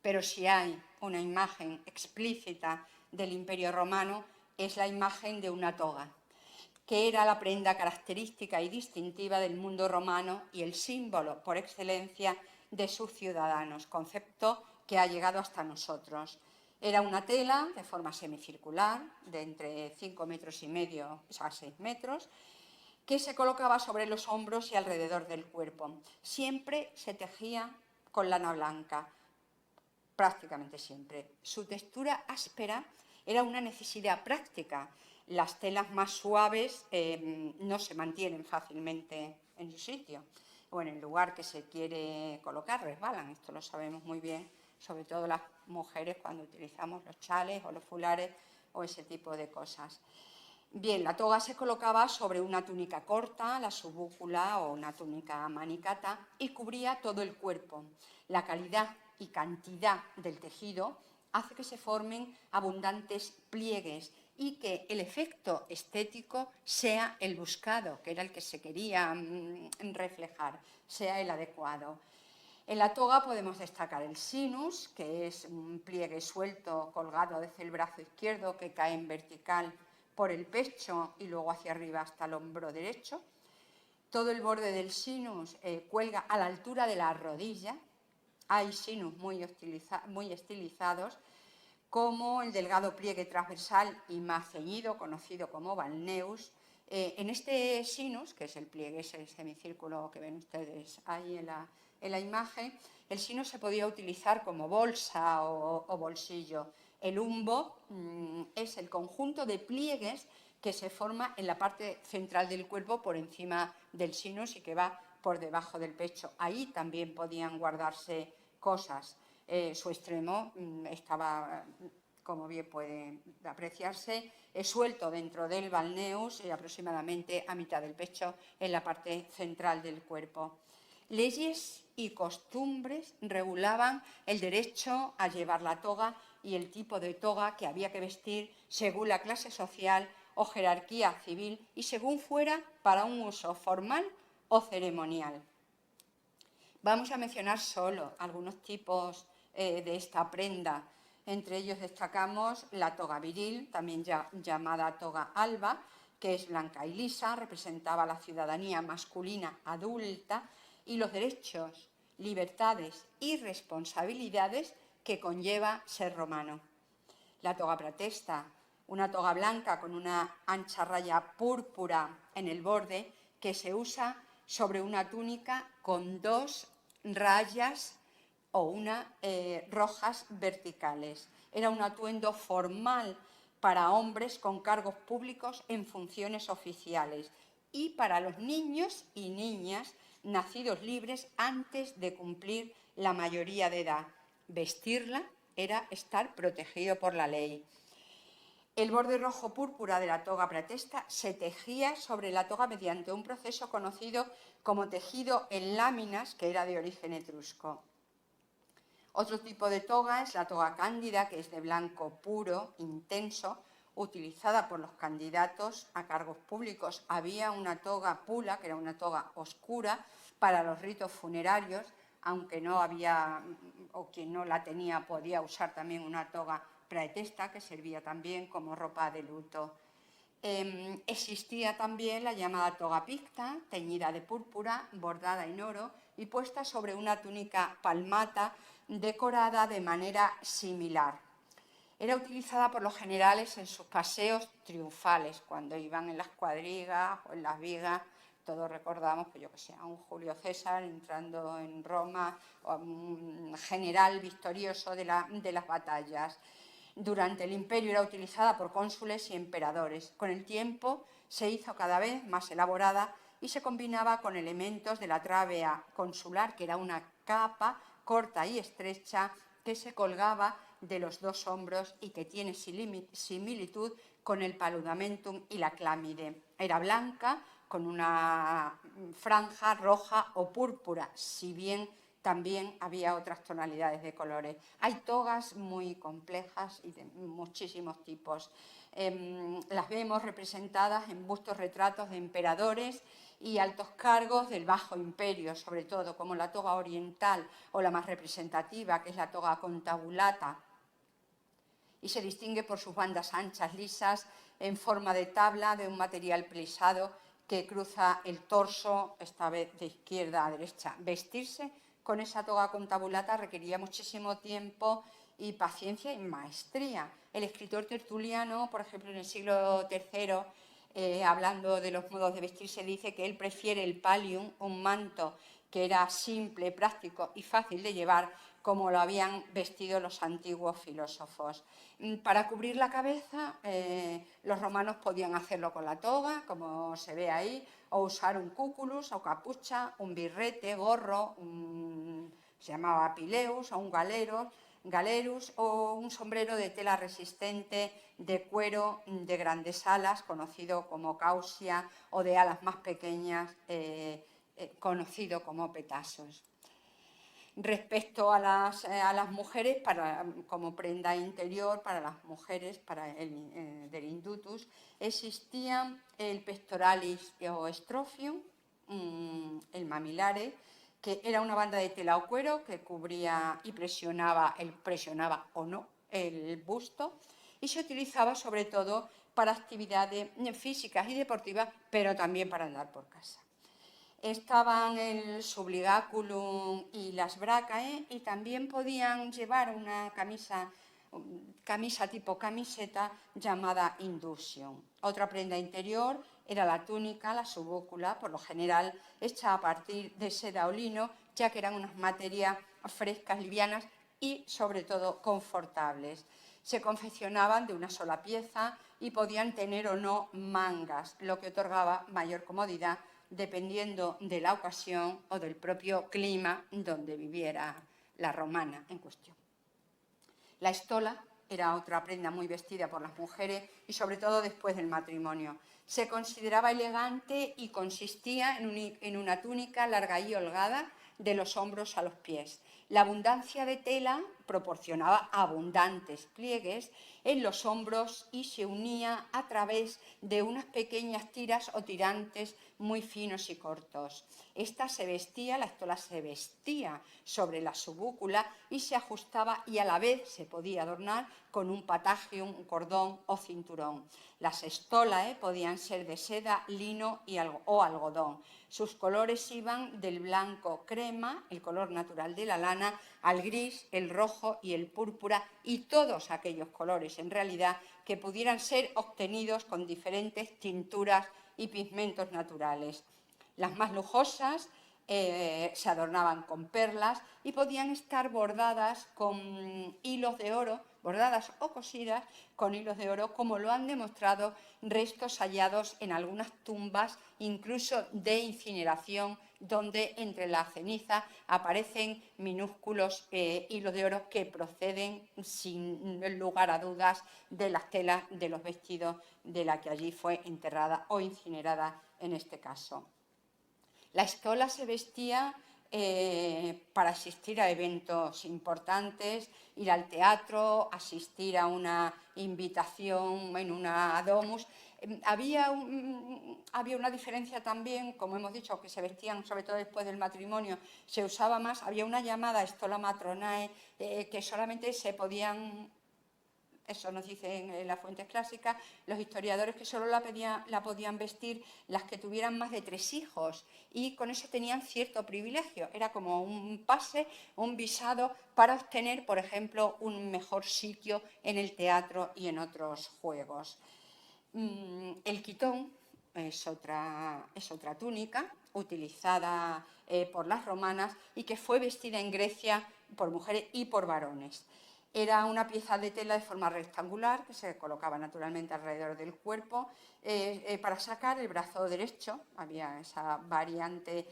Pero si hay una imagen explícita del Imperio Romano, es la imagen de una toga, que era la prenda característica y distintiva del mundo romano y el símbolo por excelencia de sus ciudadanos, concepto que ha llegado hasta nosotros. Era una tela de forma semicircular, de entre 5,5 metros a 6 metros, que se colocaba sobre los hombros y alrededor del cuerpo. Siempre se tejía con lana blanca, prácticamente siempre. Su textura áspera era una necesidad práctica. Las telas más suaves no se mantienen fácilmente en su sitio o en el lugar que se quiere colocar, resbalan. Esto lo sabemos muy bien, sobre todo las mujeres cuando utilizamos los chales o los fulares o ese tipo de cosas. Bien, la toga se colocaba sobre una túnica corta, la subúcula o una túnica manicata, y cubría todo el cuerpo. La calidad y cantidad del tejido hace que se formen abundantes pliegues y que el efecto estético sea el buscado, que era el que se quería reflejar, sea el adecuado. En la toga podemos destacar el sinus, que es un pliegue suelto colgado desde el brazo izquierdo que cae en vertical por el pecho y luego hacia arriba hasta el hombro derecho. Todo el borde del sinus cuelga a la altura de la rodilla. Hay sinus muy estilizados, como el delgado pliegue transversal y más ceñido, conocido como valneus. En este sinus, que es el pliegue, ese semicírculo que ven ustedes ahí en la imagen, el sinus se podía utilizar como bolsa o bolsillo. El umbo es el conjunto de pliegues que se forma en la parte central del cuerpo por encima del sinus y que va por debajo del pecho. Ahí también podían guardarse cosas. Su extremo estaba, como bien puede apreciarse, suelto dentro del valneus y aproximadamente a mitad del pecho en la parte central del cuerpo. Leyes y costumbres regulaban el derecho a llevar la toga y el tipo de toga que había que vestir según la clase social o jerarquía civil y según fuera para un uso formal o ceremonial. Vamos a mencionar solo algunos tipos de esta prenda. Entre ellos destacamos la toga viril, también llamada toga alba, que es blanca y lisa, representaba la ciudadanía masculina adulta y los derechos, libertades y responsabilidades que conlleva ser romano. La toga pratesta, una toga blanca con una ancha raya púrpura en el borde que se usa sobre una túnica con 2 rayas o rojas verticales. Era un atuendo formal para hombres con cargos públicos en funciones oficiales y para los niños y niñas nacidos libres antes de cumplir la mayoría de edad. Vestirla era estar protegido por la ley. El borde rojo púrpura de la toga pratesta se tejía sobre la toga mediante un proceso conocido como tejido en láminas, que era de origen etrusco. Otro tipo de toga es la toga cándida, que es de blanco puro, intenso, utilizada por los candidatos a cargos públicos. Había una toga pula, que era una toga oscura, para los ritos funerarios, aunque no había, o quien no la tenía podía usar también una toga praetesta, que servía también como ropa de luto. Existía también la llamada toga picta, teñida de púrpura, bordada en oro y puesta sobre una túnica palmata decorada de manera similar. Era utilizada por los generales en sus paseos triunfales, cuando iban en las cuadrigas o en las vigas. Todos recordamos, pues yo que sé, a un Julio César entrando en Roma, o a un general victorioso de las batallas. Durante el imperio era utilizada por cónsules y emperadores. Con el tiempo se hizo cada vez más elaborada y se combinaba con elementos de la trábea consular, que era una capa corta y estrecha que se colgaba de los dos hombros y que tiene similitud con el paludamentum y la clámide. Era blanca con una franja roja o púrpura, si bien también había otras tonalidades de colores. Hay togas muy complejas y de muchísimos tipos. Las vemos representadas en bustos retratos de emperadores y altos cargos del Bajo Imperio, sobre todo, como la toga oriental o la más representativa, que es la toga contabulata, y se distingue por sus bandas anchas, lisas, en forma de tabla, de un material plisado que cruza el torso, esta vez de izquierda a derecha. Vestirse con esa toga contabulata requería muchísimo tiempo y paciencia y maestría. El escritor Tertuliano, por ejemplo, en el siglo III, hablando de los modos de vestirse, dice que él prefiere el pallium, un manto que era simple, práctico y fácil de llevar, como lo habían vestido los antiguos filósofos. Para cubrir la cabeza, los romanos podían hacerlo con la toga, como se ve ahí, o usar un cúculus o capucha, un birrete, gorro, se llamaba pileus, o un galerus, o un sombrero de tela resistente de cuero de grandes alas, conocido como causia, o de alas más pequeñas, conocido como petasos. Respecto a las mujeres, como prenda interior para las mujeres, del indutus, existía el pectoralis o strophium, el mamilare, que era una banda de tela o cuero que cubría y presionaba o no el busto, y se utilizaba sobre todo para actividades físicas y deportivas, pero también para andar por casa. Estaban el subligáculum y las bracae, y también podían llevar una camisa tipo camiseta llamada indusium. Otra prenda interior era la túnica, la subúcula, por lo general hecha a partir de seda o lino, ya que eran unas materias frescas, livianas y sobre todo confortables. Se confeccionaban de una sola pieza y podían tener o no mangas, lo que otorgaba mayor comodidad dependiendo de la ocasión o del propio clima donde viviera la romana en cuestión. La estola era otra prenda muy vestida por las mujeres y sobre todo después del matrimonio. Se consideraba elegante y consistía en una túnica larga y holgada de los hombros a los pies. La abundancia de tela proporcionaba abundantes pliegues en los hombros y se unía a través de unas pequeñas tiras o tirantes muy finos y cortos. La estola se vestía sobre la subúcula y se ajustaba, y a la vez se podía adornar con un patagium, un cordón o cinturón. Las estolae podían ser de seda, lino o algodón. Sus colores iban del blanco crema, el color natural de la lana, al gris, el rojo y el púrpura, y todos aquellos colores en realidad que pudieran ser obtenidos con diferentes tinturas y pigmentos naturales. Las más lujosas se adornaban con perlas y podían estar bordadas con hilos de oro, bordadas o cosidas con hilos de oro, como lo han demostrado restos hallados en algunas tumbas, incluso de incineración, donde entre la ceniza aparecen minúsculos hilos de oro que proceden, sin lugar a dudas, de las telas de los vestidos de la que allí fue enterrada o incinerada en este caso. La estola se vestía para asistir a eventos importantes, ir al teatro, asistir a una invitación en una domus. Había una diferencia también, como hemos dicho, que se vestían, sobre todo después del matrimonio, se usaba más, había una llamada stola matronae, que solamente se podían, eso nos dicen en las fuentes clásicas, los historiadores, que solo la podían vestir las que tuvieran más de 3 hijos, y con eso tenían cierto privilegio. Era como un pase, un visado para obtener, por ejemplo, un mejor sitio en el teatro y en otros juegos. El quitón es otra túnica utilizada por las romanas y que fue vestida en Grecia por mujeres y por varones. Era una pieza de tela de forma rectangular que se colocaba naturalmente alrededor del cuerpo para sacar el brazo derecho. Había esa variante.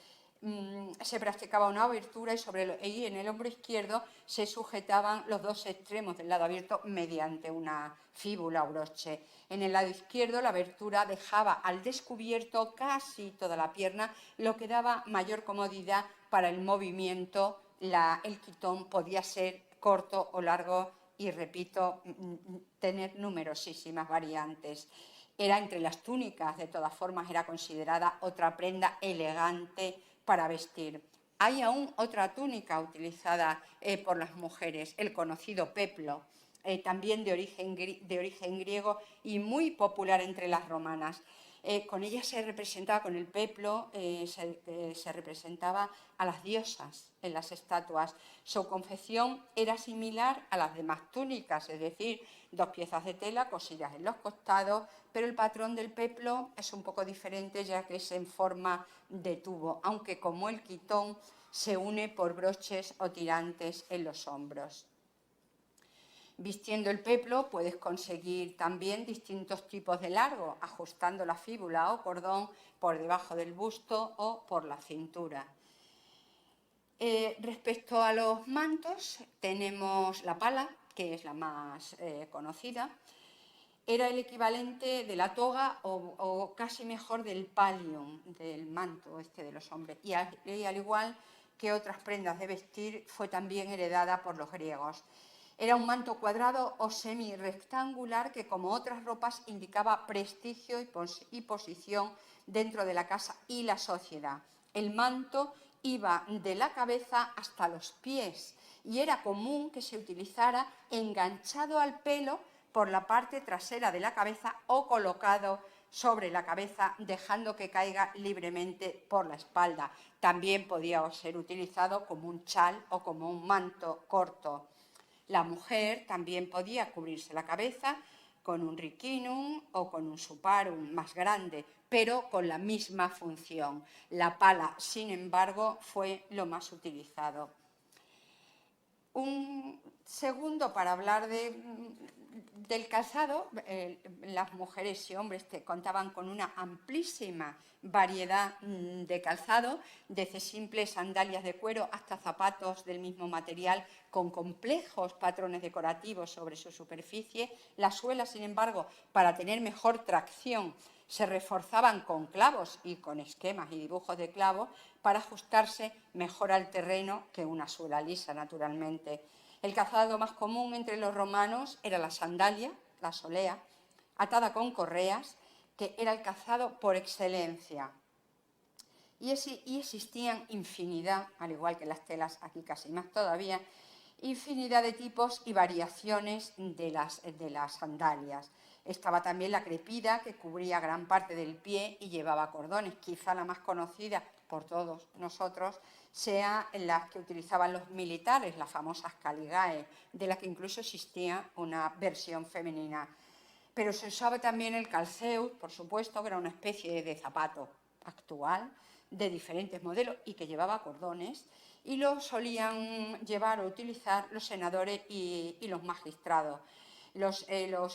Se practicaba una abertura y en el hombro izquierdo se sujetaban los 2 extremos del lado abierto mediante una fíbula o broche. En el lado izquierdo la abertura dejaba al descubierto casi toda la pierna, lo que daba mayor comodidad para el movimiento. El quitón podía ser corto o largo y, repito, tener numerosísimas variantes. Era entre las túnicas, de todas formas, era considerada otra prenda elegante para vestir. Hay aún otra túnica utilizada por las mujeres, el conocido peplo, también de origen griego y muy popular entre las romanas. Con ella se representaba, con el peplo, se representaba a las diosas en las estatuas. Su confección era similar a las demás túnicas, es decir, 2 piezas de tela cosidas en los costados, pero el patrón del peplo es un poco diferente, ya que es en forma de tubo, aunque como el quitón se une por broches o tirantes en los hombros. Vistiendo el peplo puedes conseguir también distintos tipos de largo, ajustando la fíbula o cordón por debajo del busto o por la cintura. Respecto a los mantos, tenemos la pala, que es la más conocida. Era el equivalente de la toga o casi mejor del pallium, del manto de los hombres. Y al igual que otras prendas de vestir, fue también heredada por los griegos. Era un manto cuadrado o semi-rectangular que, como otras ropas, indicaba prestigio y posición dentro de la casa y la sociedad. El manto iba de la cabeza hasta los pies y era común que se utilizara enganchado al pelo por la parte trasera de la cabeza o colocado sobre la cabeza, dejando que caiga libremente por la espalda. También podía ser utilizado como un chal o como un manto corto. La mujer también podía cubrirse la cabeza con un ricinum o con un suparum más grande, pero con la misma función. La pala, sin embargo, fue lo más utilizado. Un segundo para hablar del calzado. Las mujeres y hombres contaban con una amplísima variedad de calzado, desde simples sandalias de cuero hasta zapatos del mismo material con complejos patrones decorativos sobre su superficie. Las suelas, sin embargo, para tener mejor tracción, se reforzaban con clavos y con esquemas y dibujos de clavos para ajustarse mejor al terreno que una suela lisa, naturalmente. El calzado más común entre los romanos era la sandalia, la solea, atada con correas, que era el calzado por excelencia. Y existían infinidad, al igual que las telas, aquí casi más todavía, infinidad de tipos y variaciones de las sandalias. Estaba también la crepida, que cubría gran parte del pie y llevaba cordones. Quizá la más conocida por todos nosotros sea la que utilizaban los militares, las famosas caligae, de la que incluso existía una versión femenina. Pero se usaba también el calceut, por supuesto, que era una especie de zapato actual, de diferentes modelos y que llevaba cordones, y lo solían llevar o utilizar los senadores y los magistrados. Los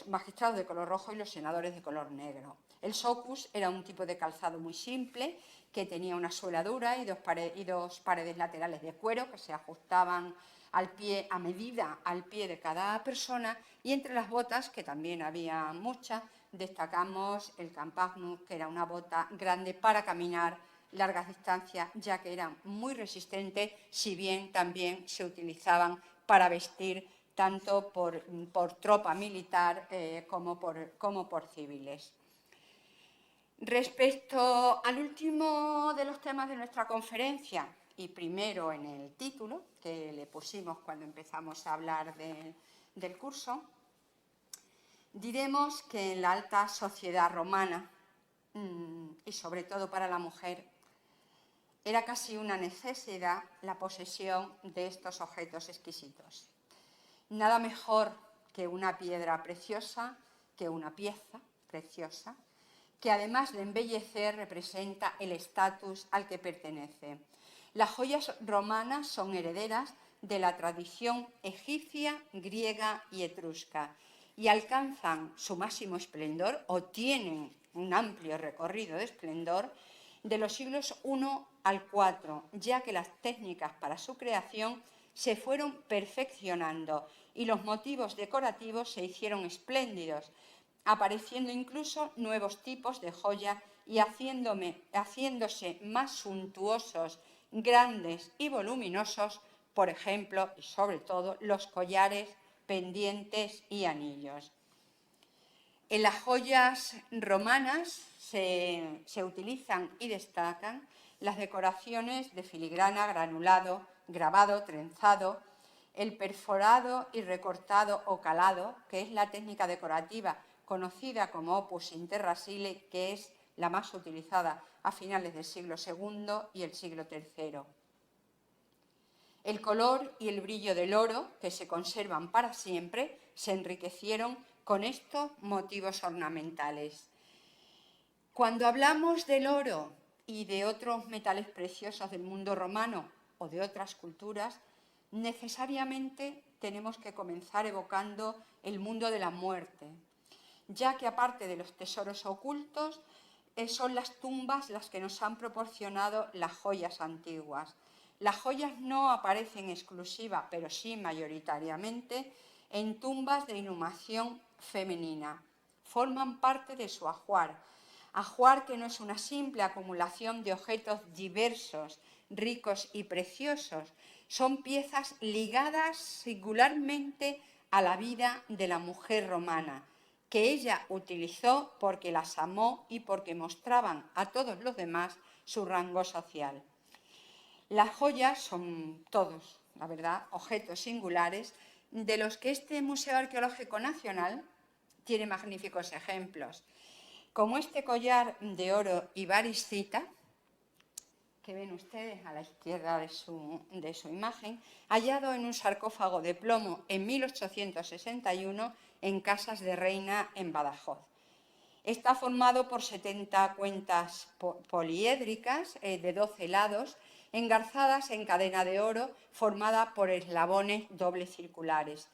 magistrados de color rojo y los senadores de color negro. El socus era un tipo de calzado muy simple que tenía una suela dura y dos paredes laterales de cuero que se ajustaban al pie a medida al pie de cada persona, y entre las botas, que también había muchas, destacamos el campagnum, que era una bota grande para caminar largas distancias, ya que eran muy resistentes, si bien también se utilizaban para vestir tanto por tropa militar como por civiles. Respecto al último de los temas de nuestra conferencia, y primero en el título, que le pusimos cuando empezamos a hablar del curso, diremos que en la alta sociedad romana, y sobre todo para la mujer, era casi una necesidad la posesión de estos objetos exquisitos. Nada mejor que una piedra preciosa, que una pieza preciosa, que además de embellecer representa el estatus al que pertenece. Las joyas romanas son herederas de la tradición egipcia, griega y etrusca y alcanzan su máximo esplendor o tienen un amplio recorrido de esplendor de los siglos I al IV, ya que las técnicas para su creación se fueron perfeccionando y los motivos decorativos se hicieron espléndidos, apareciendo incluso nuevos tipos de joya y haciéndose más suntuosos, grandes y voluminosos, por ejemplo, y sobre todo, los collares, pendientes y anillos. En las joyas romanas se utilizan y destacan las decoraciones de filigrana, granulado, grabado, trenzado, el perforado y recortado o calado, que es la técnica decorativa conocida como opus interrasile, que es la más utilizada a finales del siglo II y el siglo III. El color y el brillo del oro, que se conservan para siempre, se enriquecieron con estos motivos ornamentales. Cuando hablamos del oro y de otros metales preciosos del mundo romano o de otras culturas, necesariamente tenemos que comenzar evocando el mundo de la muerte, ya que aparte de los tesoros ocultos, son las tumbas las que nos han proporcionado las joyas antiguas. Las joyas no aparecen exclusiva, pero sí mayoritariamente, en tumbas de inhumación femenina. Forman parte de su ajuar que no es una simple acumulación de objetos diversos, ricos y preciosos. Son piezas ligadas singularmente a la vida de la mujer romana, que ella utilizó porque las amó y porque mostraban a todos los demás su rango social. Las joyas son todos, la verdad, objetos singulares de los que este Museo Arqueológico Nacional tiene magníficos ejemplos, como este collar de oro Ibariscita, que ven ustedes a la izquierda de su imagen, hallado en un sarcófago de plomo en 1861 en Casas de Reina, en Badajoz. Está formado por 70 cuentas poliédricas de 12 lados, engarzadas en cadena de oro, formada por eslabones dobles circulares.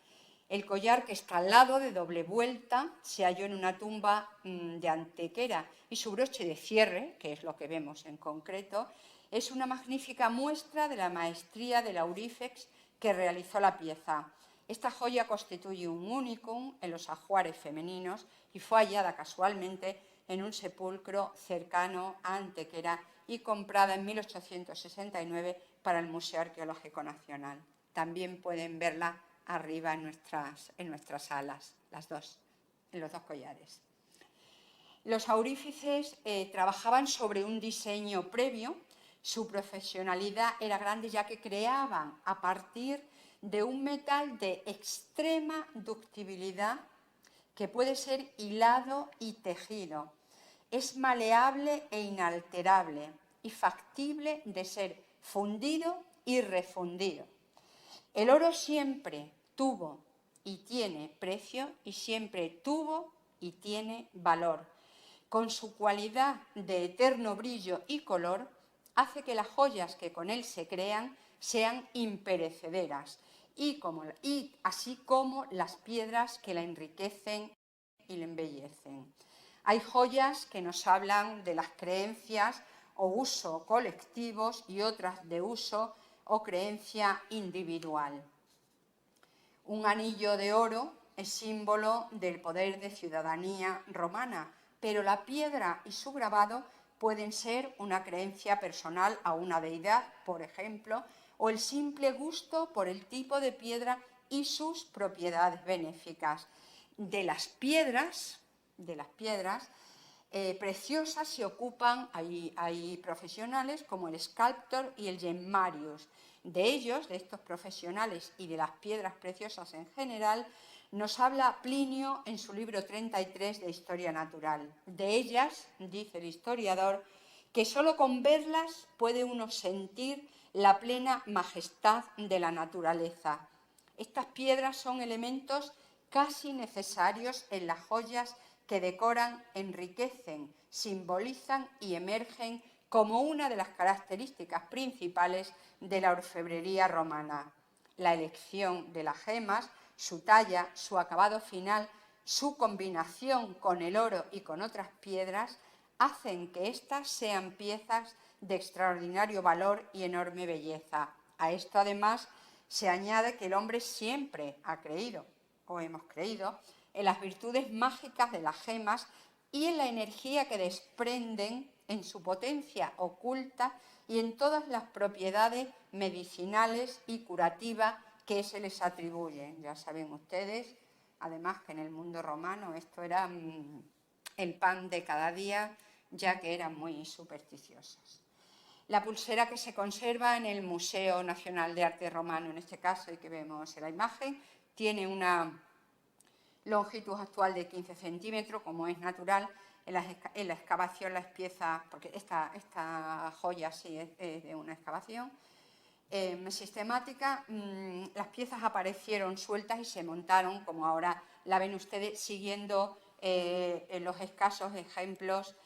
El collar, que está al lado, de doble vuelta, se halló en una tumba de Antequera y su broche de cierre, que es lo que vemos en concreto, es una magnífica muestra de la maestría del aurífex que realizó la pieza. Esta joya constituye un unicum en los ajuares femeninos y fue hallada casualmente en un sepulcro cercano a Antequera y comprada en 1869 para el Museo Arqueológico Nacional. También pueden verla arriba en nuestras salas, las dos, en los dos collares. Los aurífices trabajaban sobre un diseño previo. Su profesionalidad era grande, ya que creaban a partir de un metal de extrema ductibilidad que puede ser hilado y tejido. Es maleable e inalterable y factible de ser fundido y refundido. El oro siempre tuvo y tiene precio y siempre tuvo y tiene valor. Con su cualidad de eterno brillo y color, hace que las joyas que con él se crean sean imperecederas y así como las piedras que la enriquecen y la embellecen. Hay joyas que nos hablan de las creencias o uso colectivos y otras de uso o creencia individual. Un anillo de oro es símbolo del poder de ciudadanía romana, pero la piedra y su grabado pueden ser una creencia personal a una deidad, por ejemplo, o el simple gusto por el tipo de piedra y sus propiedades benéficas. De las piedras preciosas se ocupan, hay profesionales como el Sculptor y el Gemmarius. De ellos, de estos profesionales y de las piedras preciosas en general, nos habla Plinio en su libro 33 de Historia Natural. De ellas, dice el historiador, que solo con verlas puede uno sentir la plena majestad de la naturaleza. Estas piedras son elementos casi necesarios en las joyas que decoran, enriquecen, simbolizan y emergen como una de las características principales de la orfebrería romana. La elección de las gemas, su talla, su acabado final, su combinación con el oro y con otras piedras hacen que éstas sean piezas de extraordinario valor y enorme belleza. A esto, además, se añade que el hombre siempre ha creído, o hemos creído, en las virtudes mágicas de las gemas y en la energía que desprenden, en su potencia oculta y en todas las propiedades medicinales y curativas que se les atribuyen. Ya saben ustedes, además, que en el mundo romano esto era el pan de cada día, ya que eran muy supersticiosos. La pulsera que se conserva en el Museo Nacional de Arte Romano, en este caso, y que vemos en la imagen, tiene una longitud actual de 15 centímetros, como es natural. En la excavación las piezas, porque esta joya sí es de una excavación sistemática, las piezas aparecieron sueltas y se montaron, como ahora la ven ustedes, siguiendo los escasos ejemplos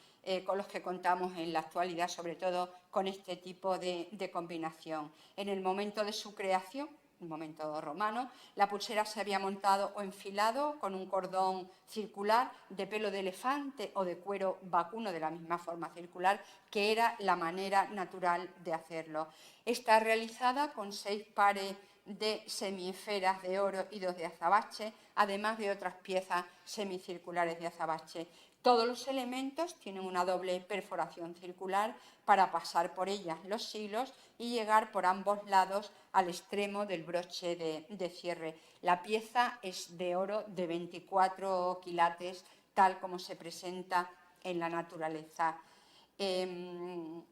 con los que contamos en la actualidad, sobre todo con este tipo de combinación. En el momento de su creación, un momento romano, la pulsera se había montado o enfilado con un cordón circular de pelo de elefante o de cuero vacuno de la misma forma circular, que era la manera natural de hacerlo. Está realizada con 6 pares de semiesferas de oro y 2 de azabache, además de otras piezas semicirculares de azabache. Todos los elementos tienen una doble perforación circular para pasar por ellas los hilos y llegar por ambos lados al extremo del broche de cierre. La pieza es de oro de 24 quilates, tal como se presenta en la naturaleza. La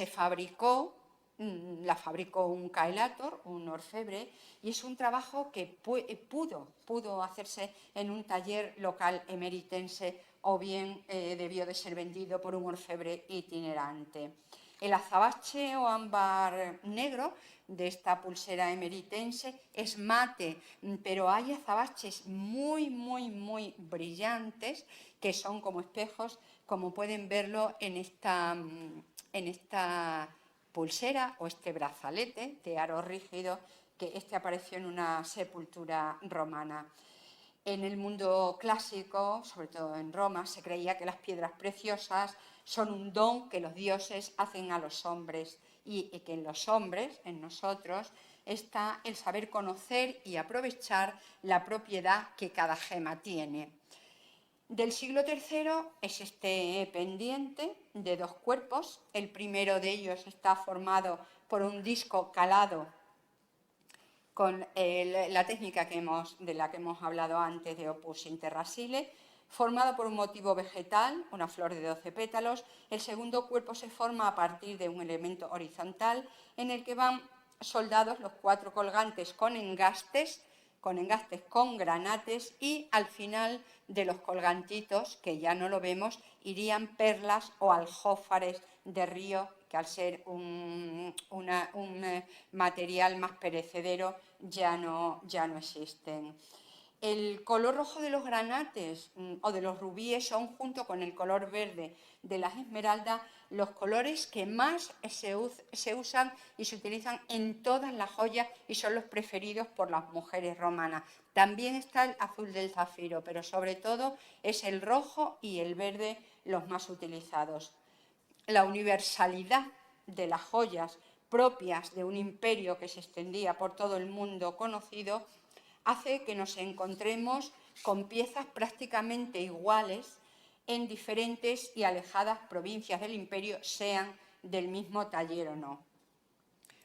fabricó un caelator, un orfebre, y es un trabajo que pudo hacerse en un taller local emeritense o bien debió de ser vendido por un orfebre itinerante. El azabache o ámbar negro de esta pulsera emeritense es mate, pero hay azabaches muy brillantes que son como espejos, como pueden verlo en esta pulsera o este brazalete de aro rígido, que apareció en una sepultura romana. En el mundo clásico, sobre todo en Roma, se creía que las piedras preciosas son un don que los dioses hacen a los hombres y que en los hombres, en nosotros, está el saber conocer y aprovechar la propiedad que cada gema tiene. Del siglo III es este pendiente de 2 cuerpos. El primero de ellos está formado por un disco calado con la técnica de la que hemos hablado antes de opus interrasile, formado por un motivo vegetal, una flor de 12 pétalos. El segundo cuerpo se forma a partir de un elemento horizontal en el que van soldados los 4 colgantes con engastes con granates, y al final de los colgantitos, que ya no lo vemos, irían perlas o aljófares de río, que al ser un material más perecedero ya no existen. El color rojo de los granates o de los rubíes son, junto con el color verde de las esmeraldas, los colores que más se usan y se utilizan en todas las joyas y son los preferidos por las mujeres romanas. También está el azul del zafiro, pero sobre todo es el rojo y el verde los más utilizados. La universalidad de las joyas propias de un imperio que se extendía por todo el mundo conocido hace que nos encontremos con piezas prácticamente iguales en diferentes y alejadas provincias del imperio, sean del mismo taller o no.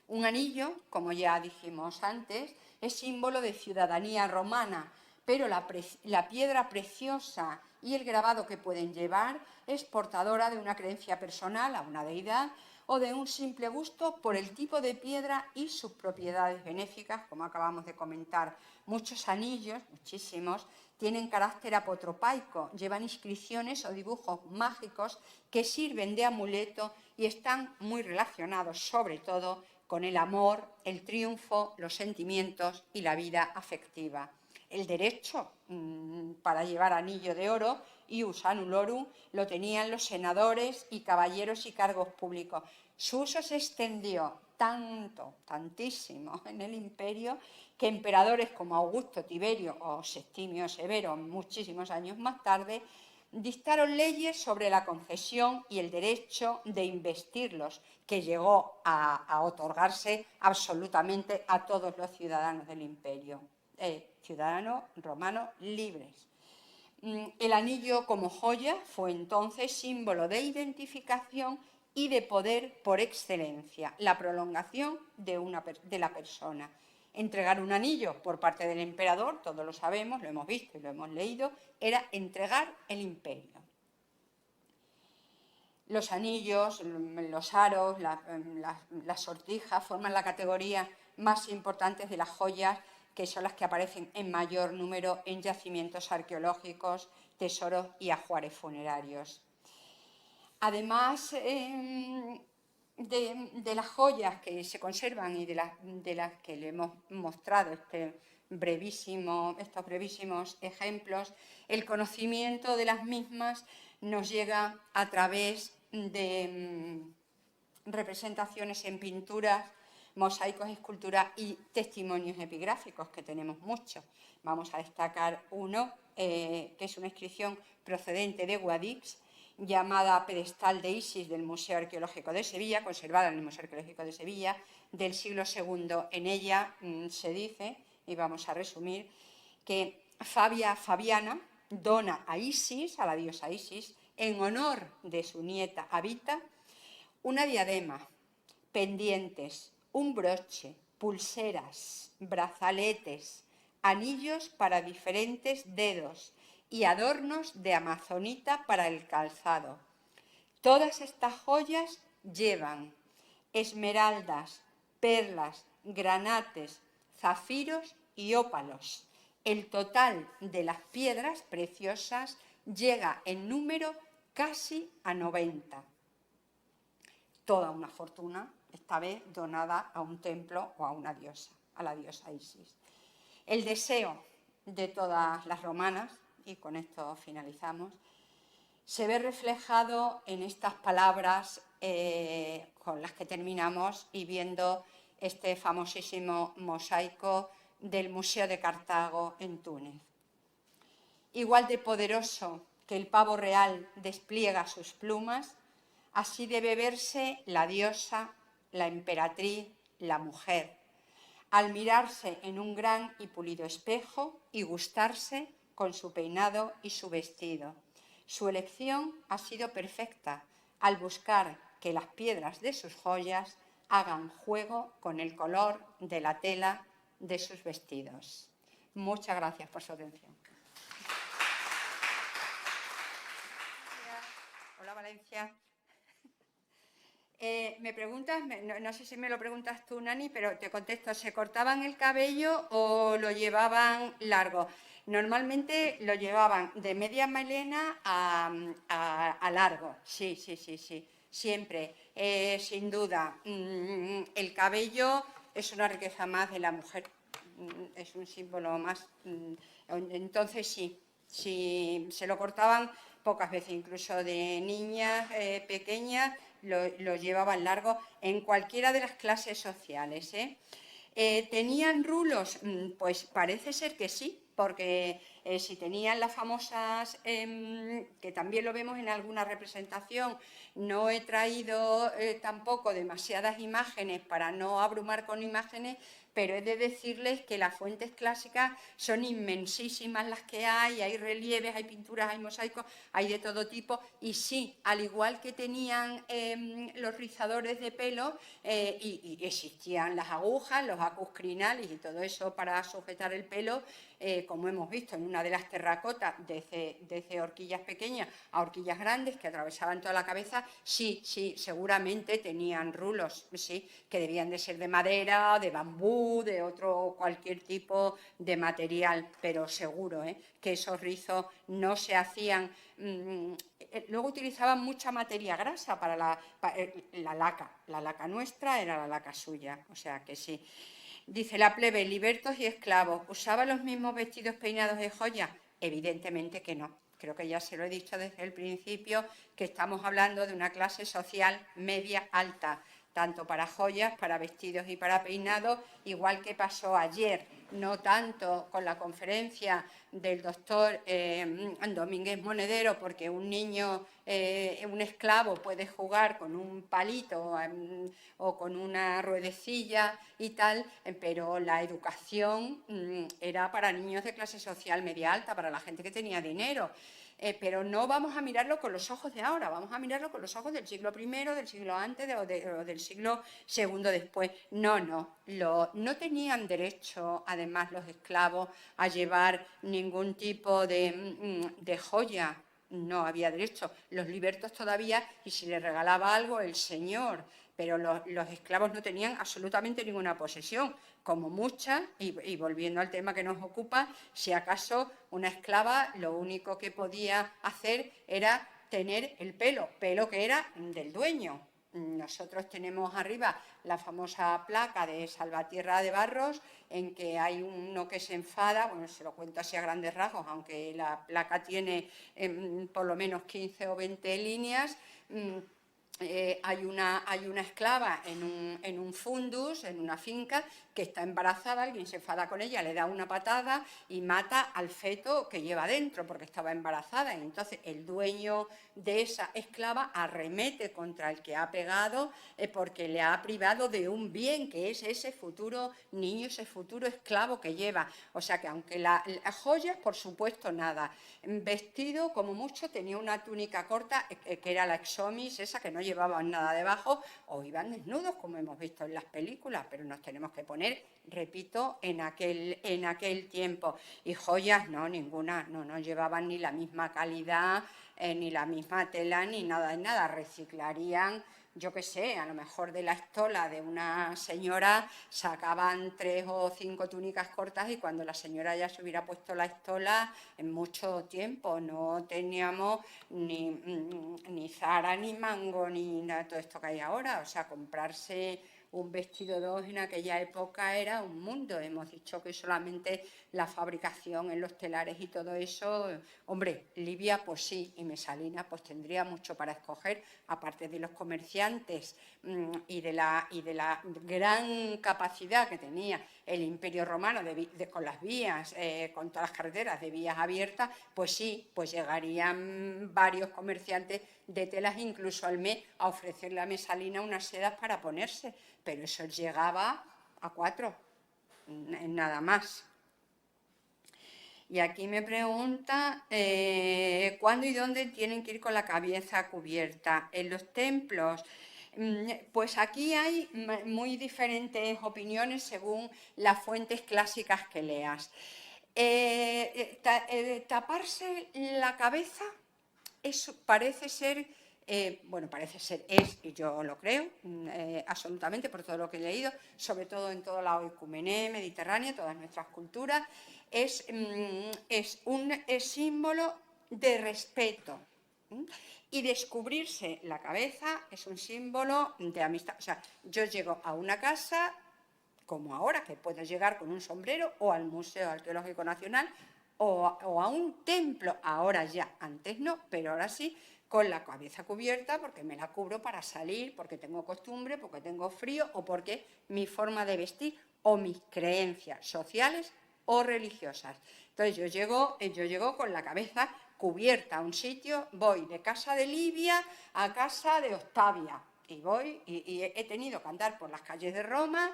Un anillo, como ya dijimos antes, es símbolo de ciudadanía romana, pero la piedra preciosa y el grabado que pueden llevar es portadora de una creencia personal a una deidad o de un simple gusto por el tipo de piedra y sus propiedades benéficas, como acabamos de comentar. Muchos anillos, muchísimos, tienen carácter apotropaico, llevan inscripciones o dibujos mágicos que sirven de amuleto y están muy relacionados, sobre todo, con el amor, el triunfo, los sentimientos y la vida afectiva. El derecho para llevar anillo de oro, ius annulorum, lo tenían los senadores y caballeros y cargos públicos. Su uso se extendió tantísimo en el imperio, que emperadores como Augusto, Tiberio o Septimio Severo, muchísimos años más tarde, dictaron leyes sobre la concesión y el derecho de investirlos, que llegó a otorgarse absolutamente a todos los ciudadanos del imperio, ciudadanos romanos libres. El anillo como joya fue entonces símbolo de identificación y de poder por excelencia, la prolongación de la persona. Entregar un anillo por parte del emperador, todos lo sabemos, lo hemos visto y lo hemos leído, era entregar el imperio. Los anillos, los aros, las sortijas forman la categoría más importante de las joyas, que son las que aparecen en mayor número en yacimientos arqueológicos, tesoros y ajuares funerarios. Además de las joyas que se conservan y de las que le hemos mostrado estos brevísimos ejemplos, el conocimiento de las mismas nos llega a través de representaciones en pinturas, mosaicos, esculturas y testimonios epigráficos, que tenemos muchos. Vamos a destacar uno, que es una inscripción procedente de Guadix, llamada Pedestal de Isis, del Museo Arqueológico de Sevilla, conservada en el Museo Arqueológico de Sevilla, del siglo II. En ella se dice, y vamos a resumir, que Fabiana dona a Isis, a la diosa Isis, en honor de su nieta Abita, una diadema, pendientes, un broche, pulseras, brazaletes, anillos para diferentes dedos y adornos de amazonita para el calzado. Todas estas joyas llevan esmeraldas, perlas, granates, zafiros y ópalos. El total de las piedras preciosas llega en número casi a 90. Toda una fortuna, esta vez donada a un templo o a una diosa, a la diosa Isis. El deseo de todas las romanas, y con esto finalizamos, se ve reflejado en estas palabras con las que terminamos, y viendo este famosísimo mosaico del Museo de Cartago en Túnez. Igual de poderoso que el pavo real despliega sus plumas, así debe verse la diosa, la emperatriz, la mujer, al mirarse en un gran y pulido espejo y gustarse con su peinado y su vestido. Su elección ha sido perfecta al buscar que las piedras de sus joyas hagan juego con el color de la tela de sus vestidos. Muchas gracias por su atención. Hola, Valencia. Me preguntas, no sé si me lo preguntas tú, Nani, pero te contesto, ¿se cortaban el cabello o lo llevaban largo? Normalmente lo llevaban de media melena a largo, sí, siempre, sin duda. El cabello es una riqueza más de la mujer, es un símbolo más, entonces sí, se lo cortaban pocas veces, incluso de niñas pequeñas, lo llevaban largo en cualquiera de las clases sociales. ¿Tenían rulos? Pues parece ser que sí, porque si tenían las famosas, que también lo vemos en alguna representación, no he traído tampoco demasiadas imágenes para no abrumar con imágenes, pero he de decirles que las fuentes clásicas son inmensísimas las que hay relieves, hay pinturas, hay mosaicos, hay de todo tipo, y sí, al igual que tenían los rizadores de pelo, y existían las agujas, los acus crinales y todo eso para sujetar el pelo, como hemos visto en una de las terracotas, desde horquillas pequeñas a horquillas grandes que atravesaban toda la cabeza, sí, seguramente tenían rulos, sí, que debían de ser de madera, de bambú, de otro cualquier tipo de material, pero seguro que esos rizos no se hacían. Luego utilizaban mucha materia grasa para la laca. La laca nuestra era la laca suya, o sea que sí. Dice, la plebe, libertos y esclavos, ¿usaban los mismos vestidos peinados de joyas? Evidentemente que no. Creo que ya se lo he dicho desde el principio, que estamos hablando de una clase social media alta, tanto para joyas, para vestidos y para peinados, igual que pasó ayer, no tanto con la conferencia del doctor Domínguez Monedero, porque un niño, un esclavo puede jugar con un palito o con una ruedecilla y tal, pero la educación era para niños de clase social media alta, para la gente que tenía dinero. Pero no vamos a mirarlo con los ojos de ahora, vamos a mirarlo con los ojos del siglo I, del siglo antes o del siglo II después. No tenían derecho, además, los esclavos a llevar ningún tipo de joya. No había derecho. Los libertos todavía, y si le regalaba algo el señor, pero los esclavos no tenían absolutamente ninguna posesión, como muchas, y volviendo al tema que nos ocupa, si acaso una esclava lo único que podía hacer era tener el pelo que era del dueño. Nosotros tenemos arriba la famosa placa de Salvatierra de Barros, en que hay uno que se enfada, bueno, se lo cuento así a grandes rasgos, aunque la placa tiene por lo menos 15 o 20 líneas. Hay una esclava en un fundus, en una finca, que está embarazada, alguien se enfada con ella, le da una patada y mata al feto que lleva dentro porque estaba embarazada. Y entonces el dueño de esa esclava arremete contra el que ha pegado porque le ha privado de un bien que es ese futuro niño, ese futuro esclavo que lleva. O sea que aunque las joyas, por supuesto, nada. Vestido, como mucho, tenía una túnica corta que era la exomis, esa que no llevaban nada debajo, o iban desnudos, como hemos visto en las películas, pero nos tenemos que poner, repito, en aquel tiempo. Y joyas, no, ninguna, no llevaban ni la misma calidad, ni la misma tela, ni nada, reciclarían. Yo qué sé, a lo mejor de la estola de una señora sacaban 3 o 5 túnicas cortas y cuando la señora ya se hubiera puesto la estola, en mucho tiempo no teníamos ni Zara, ni Mango, ni nada de todo esto que hay ahora. O sea, comprarse un vestido 2 en aquella época era un mundo. Hemos dicho que solamente la fabricación en los telares y todo eso, hombre, Libia pues sí, y Mesalina pues tendría mucho para escoger, aparte de los comerciantes y de la gran capacidad que tenía el Imperio Romano con las vías, con todas las carreteras de vías abiertas, pues sí, pues llegarían varios comerciantes de telas incluso al mes a ofrecerle a Mesalina unas sedas para ponerse, pero eso llegaba a 4, nada más. Y aquí me pregunta, ¿cuándo y dónde tienen que ir con la cabeza cubierta? En los templos. Pues aquí hay muy diferentes opiniones según las fuentes clásicas que leas. Taparse la cabeza parece ser, y yo lo creo absolutamente por todo lo que he leído, sobre todo en toda la oikumené mediterránea, todas nuestras culturas, es un símbolo de respeto. Y descubrirse la cabeza es un símbolo de amistad. O sea, yo llego a una casa, como ahora, que puedo llegar con un sombrero, o al Museo Arqueológico Nacional, o a un templo, ahora ya, antes no, pero ahora sí, con la cabeza cubierta, porque me la cubro para salir, porque tengo costumbre, porque tengo frío, o porque mi forma de vestir, o mis creencias sociales o religiosas. Entonces yo llego con la cabeza cubierta a un sitio, voy de casa de Livia a casa de Octavia, y voy y he tenido que andar por las calles de Roma,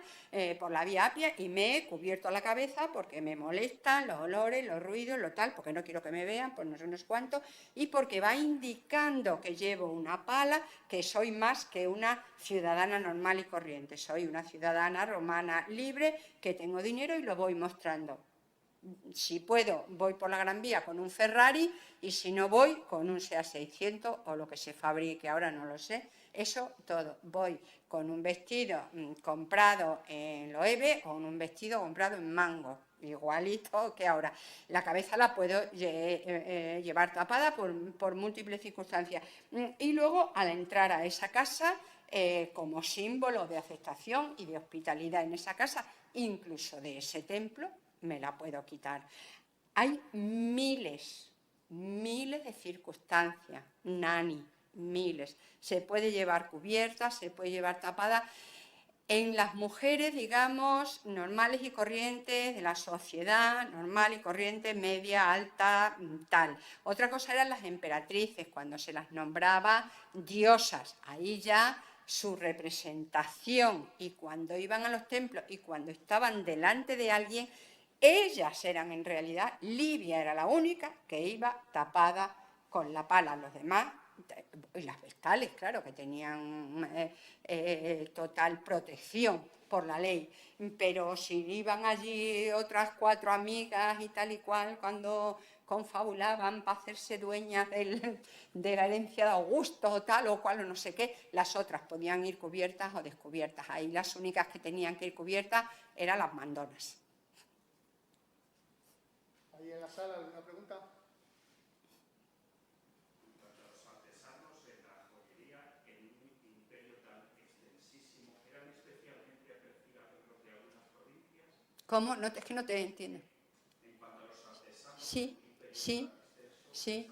por la Vía Apia, y me he cubierto la cabeza porque me molestan los olores, los ruidos, lo tal, porque no quiero que me vean, por no sé unos cuantos, y porque va indicando que llevo una pala, que soy más que una ciudadana normal y corriente. Soy una ciudadana romana libre, que tengo dinero y lo voy mostrando. Si puedo, voy por la Gran Vía con un Ferrari, y si no voy, con un SEAT 600 o lo que se fabrique, ahora no lo sé. Eso todo. Voy con un vestido comprado en Loewe o un vestido comprado en Mango, igualito que ahora. La cabeza la puedo llevar tapada por múltiples circunstancias. Y luego, al entrar a esa casa, como símbolo de aceptación y de hospitalidad en esa casa, incluso de ese templo, me la puedo quitar. Hay miles de circunstancias, Nani, miles. Se puede llevar cubierta, se puede llevar tapada. En las mujeres, digamos, normales y corrientes, de la sociedad, normal y corriente, media, alta, tal. Otra cosa eran las emperatrices, cuando se las nombraba diosas. Ahí ya su representación, y cuando iban a los templos y cuando estaban delante de alguien, ellas eran en realidad, Livia era la única que iba tapada con la pala. Los demás, y las vestales, claro, que tenían total protección por la ley, pero si iban allí otras 4 amigas y tal y cual, cuando confabulaban para hacerse dueñas de la herencia de Augusto o tal o cual o no sé qué, las otras podían ir cubiertas o descubiertas. Ahí las únicas que tenían que ir cubiertas eran las mandonas. ¿Ahí en la sala alguna pregunta? ¿Cómo? No, es que no te entiendo. En cuanto a los artesanos, sí, sí, sí,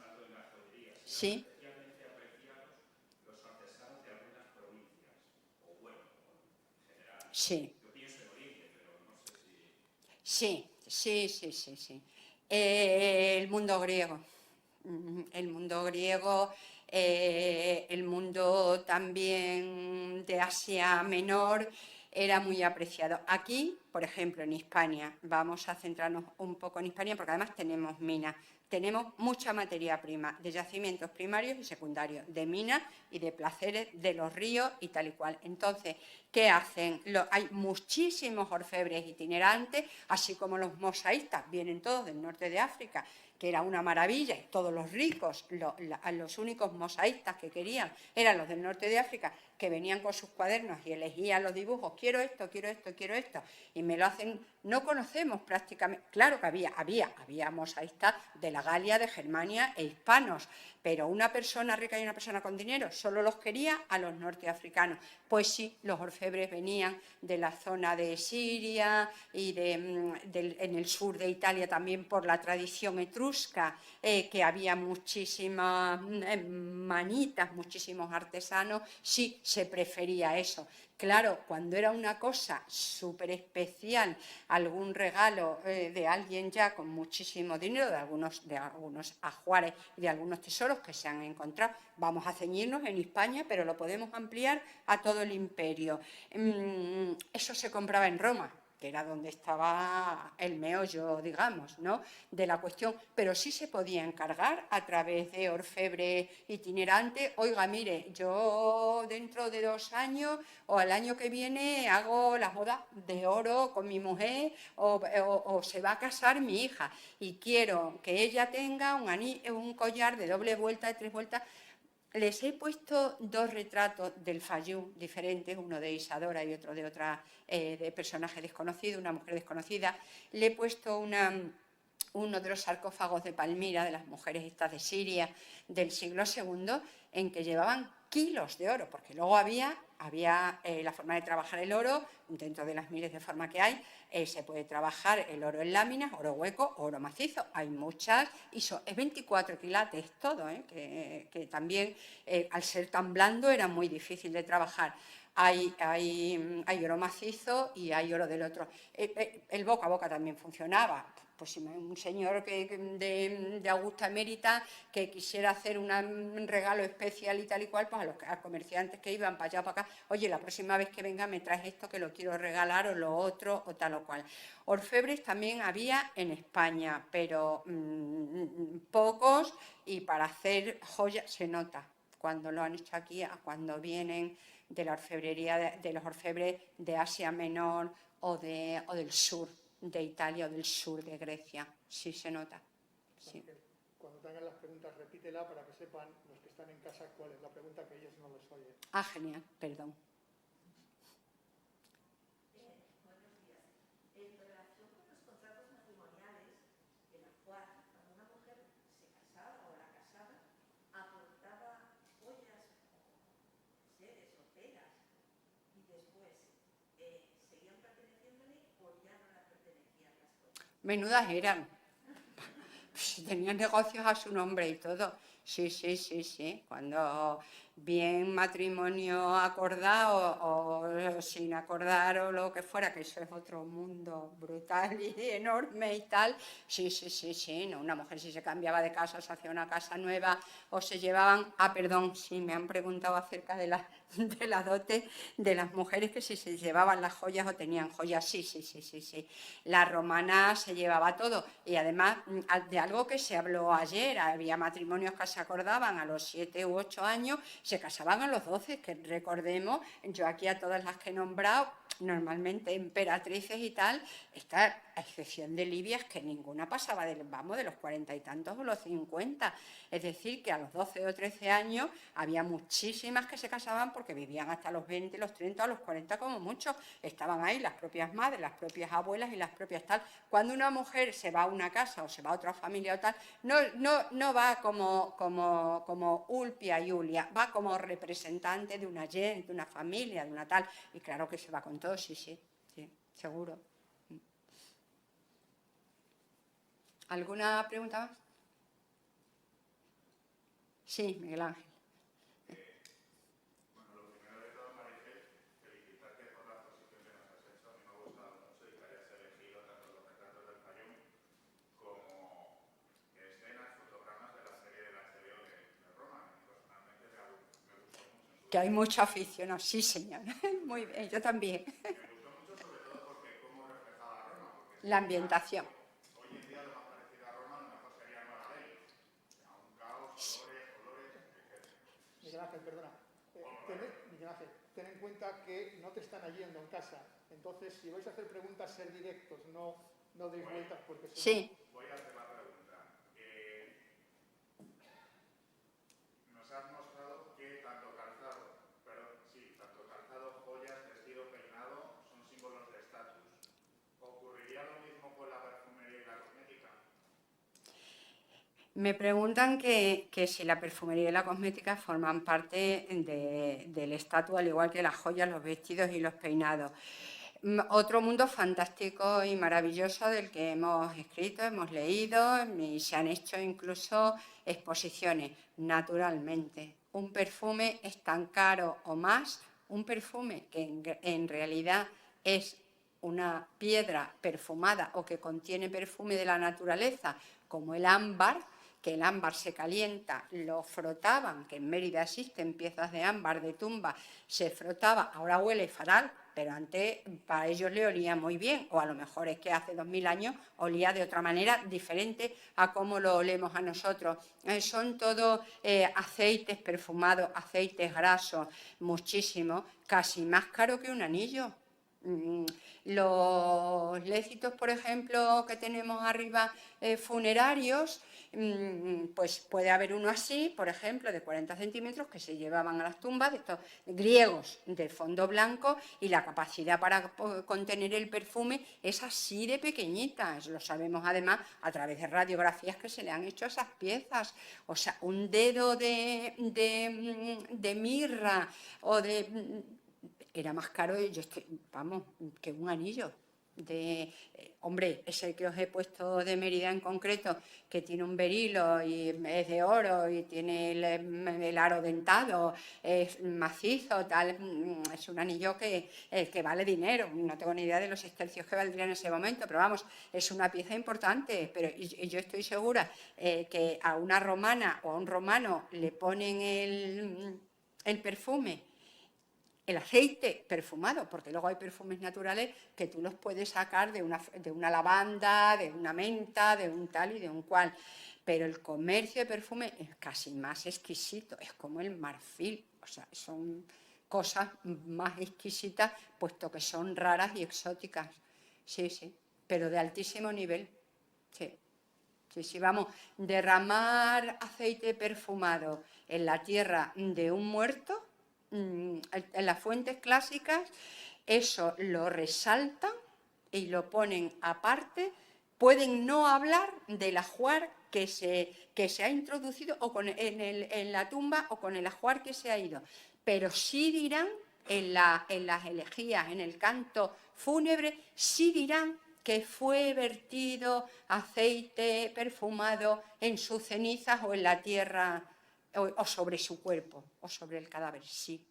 sí. especialmente apreciados los artesanos de algunas provincias, o bueno, en general. Sí. Yo pienso en Oriente, pero no sé si... Sí. El mundo griego. El mundo griego, el mundo también de Asia Menor era muy apreciado. Aquí, por ejemplo, en Hispania, vamos a centrarnos un poco en Hispania porque además tenemos minas, tenemos mucha materia prima de yacimientos primarios y secundarios, de minas y de placeres de los ríos y tal y cual. Entonces, ¿qué hacen? Hay muchísimos orfebres itinerantes, así como los mosaístas, vienen todos del norte de África, que era una maravilla, y todos los ricos, los únicos mosaístas que querían eran los del norte de África, que venían con sus cuadernos y elegían los dibujos, quiero esto, y me lo hacen. No conocemos prácticamente, claro que había mosaístas de la Galia, de Germania e hispanos, pero una persona rica y una persona con dinero solo los quería a los norteafricanos. Pues sí, los orfebres venían de la zona de Siria y en el sur de Italia también por la tradición etrusca, que había muchísimas manitas, muchísimos artesanos, sí se prefería eso. Claro, cuando era una cosa súper especial, algún regalo de alguien ya con muchísimo dinero, de algunos ajuares y de algunos tesoros que se han encontrado, vamos a ceñirnos en España, pero lo podemos ampliar a todo el imperio. Eso se compraba en Roma, que era donde estaba el meollo, digamos, ¿no?, de la cuestión, pero sí se podía encargar a través de orfebre itinerante. Oiga, mire, yo dentro de 2 años o al año que viene hago la boda de oro con mi mujer o se va a casar mi hija y quiero que ella tenga un collar de doble vuelta, de 3 vueltas. Les he puesto 2 retratos del Fayú diferentes, uno de Isadora y otro de otra de personaje desconocido, una mujer desconocida. Le he puesto uno de los sarcófagos de Palmira, de las mujeres estas de Siria, del siglo II, en que llevaban kilos de oro, porque luego había la forma de trabajar el oro, dentro de las miles de formas que hay, se puede trabajar el oro en láminas, oro hueco, oro macizo, hay muchas, y es 24 quilates todo, que también al ser tan blando era muy difícil de trabajar. Hay oro macizo y hay oro del otro. El boca a boca también funcionaba, pues un señor de Augusta Emérita que quisiera hacer un regalo especial y tal y cual, pues a comerciantes que iban para allá o para acá, oye, la próxima vez que venga me traes esto que lo quiero regalar o lo otro o tal o cual. Orfebres también había en España, pero pocos, y para hacer joyas se nota cuando lo han hecho aquí a cuando vienen de la orfebrería, de los orfebres de Asia Menor o del sur de Italia o del sur de Grecia. Sí se nota. Sí. Cuando tengan las preguntas, repítela para que sepan los que están en casa cuál es la pregunta, que ellos no les oyen. Ah, genial, perdón. Buenos días. En relación con los contratos matrimoniales, en la cual cuando una mujer se casaba o la casaba, aportaba joyas, seres o telas, y después seguían perteneciéndole o ya no le pertenecían las cosas. Menudas eran. Tenían negocios a su nombre y todo. Sí. Cuando bien matrimonio acordado o sin acordar o lo que fuera, que eso es otro mundo brutal y enorme y tal. Sí. No, una mujer si se cambiaba de casa, se hacía una casa nueva o se llevaban... Ah, perdón, sí, me han preguntado acerca de la dote de las mujeres, que si se llevaban las joyas o tenían joyas. Sí. La romana se llevaba todo, y además de algo que se habló ayer, había matrimonios que se acordaban a los 7 u 8 años, se casaban a los 12, que recordemos, yo aquí a todas las que he nombrado, normalmente emperatrices y tal, esta, a excepción de Libia, es que ninguna pasaba de los 40 y tantos o los 50, es decir, que a los 12 o 13 años había muchísimas que se casaban porque vivían hasta los 20, los 30 o los 40 como mucho, estaban ahí las propias madres, las propias abuelas y las propias tal. Cuando una mujer se va a una casa o se va a otra familia o tal, no va como Ulpia y Julia, va como representante de una gente, de una familia, de una tal, y claro que se va con todo, sí, seguro. ¿Alguna pregunta más? Sí, Miguel Ángel. Bueno, lo primero de todo, Maricel, felicitarte por la exposición que nos has hecho. A mí me ha gustado mucho y que hayas elegido tanto los retratos del Fayum como escenas, fotogramas de la serie del HBO de Roma. A mí personalmente me gustó mucho. Que hay mucha afición, sí, señor. Muy bien, yo también. Me gustó mucho sobre todo porque cómo reflejaba Roma. Porque La ambientación. hoy en día lo más parecido a Roma a lo mejor sería Nueva Delhi. O sea, un caos, olores, etc. Miguel Ángel, perdona. Miguel Ángel, ten en cuenta que no te están yendo en casa. Entonces, si vais a hacer preguntas, ser directos, no deis vueltas porque... Sí. Voy a hacer la pregunta. Nos has mostrado que tanto calzado, joyas, vestido, peinado son símbolos de estatus. ¿Ocurriría lo mismo con la perfumería y la cosmética? Me preguntan que si la perfumería y la cosmética forman parte del estatus, al igual que las joyas, los vestidos y los peinados. Otro mundo fantástico y maravilloso del que hemos escrito, hemos leído y se han hecho incluso exposiciones. Naturalmente, un perfume es tan caro o más, un perfume que en realidad es una piedra perfumada o que contiene perfume de la naturaleza, como el ámbar, que el ámbar se calienta, lo frotaban, que en Mérida existen piezas de ámbar de tumba, se frotaba, ahora huele fatal, pero antes para ellos le olía muy bien, o a lo mejor es que hace 2000 años olía de otra manera diferente a cómo lo olemos a nosotros. Son todos aceites perfumados, aceites grasos, muchísimo, casi más caro que un anillo. Los lécitos, por ejemplo, que tenemos arriba funerarios, pues puede haber uno así, por ejemplo, de 40 centímetros, que se llevaban a las tumbas, de estos griegos de fondo blanco, y la capacidad para contener el perfume es así de pequeñita. Lo sabemos además a través de radiografías que se le han hecho a esas piezas. O sea, un dedo de mirra o de... Era más caro, que un anillo. Hombre, ese que os he puesto de Mérida en concreto, que tiene un berilo y es de oro y tiene el aro dentado, es macizo, tal, es un anillo que vale dinero. No tengo ni idea de los estercios que valdría en ese momento, pero vamos, es una pieza importante. Y yo estoy segura que a una romana o a un romano le ponen el perfume, el aceite perfumado, porque luego hay perfumes naturales que tú los puedes sacar de una lavanda, de una menta, de un tal y de un cual. Pero el comercio de perfume es casi más exquisito, es como el marfil, o sea, son cosas más exquisitas, puesto que son raras y exóticas. Sí, sí, pero de altísimo nivel, sí. Sí, sí, vamos, derramar aceite perfumado en la tierra de un muerto, en las fuentes clásicas, eso lo resaltan y lo ponen aparte. Pueden no hablar del ajuar que se ha introducido en la tumba o con el ajuar que se ha ido, pero sí dirán en las elegías, en el canto fúnebre, sí dirán que fue vertido aceite perfumado en sus cenizas o en la tierra o sobre su cuerpo o sobre el cadáver, sí.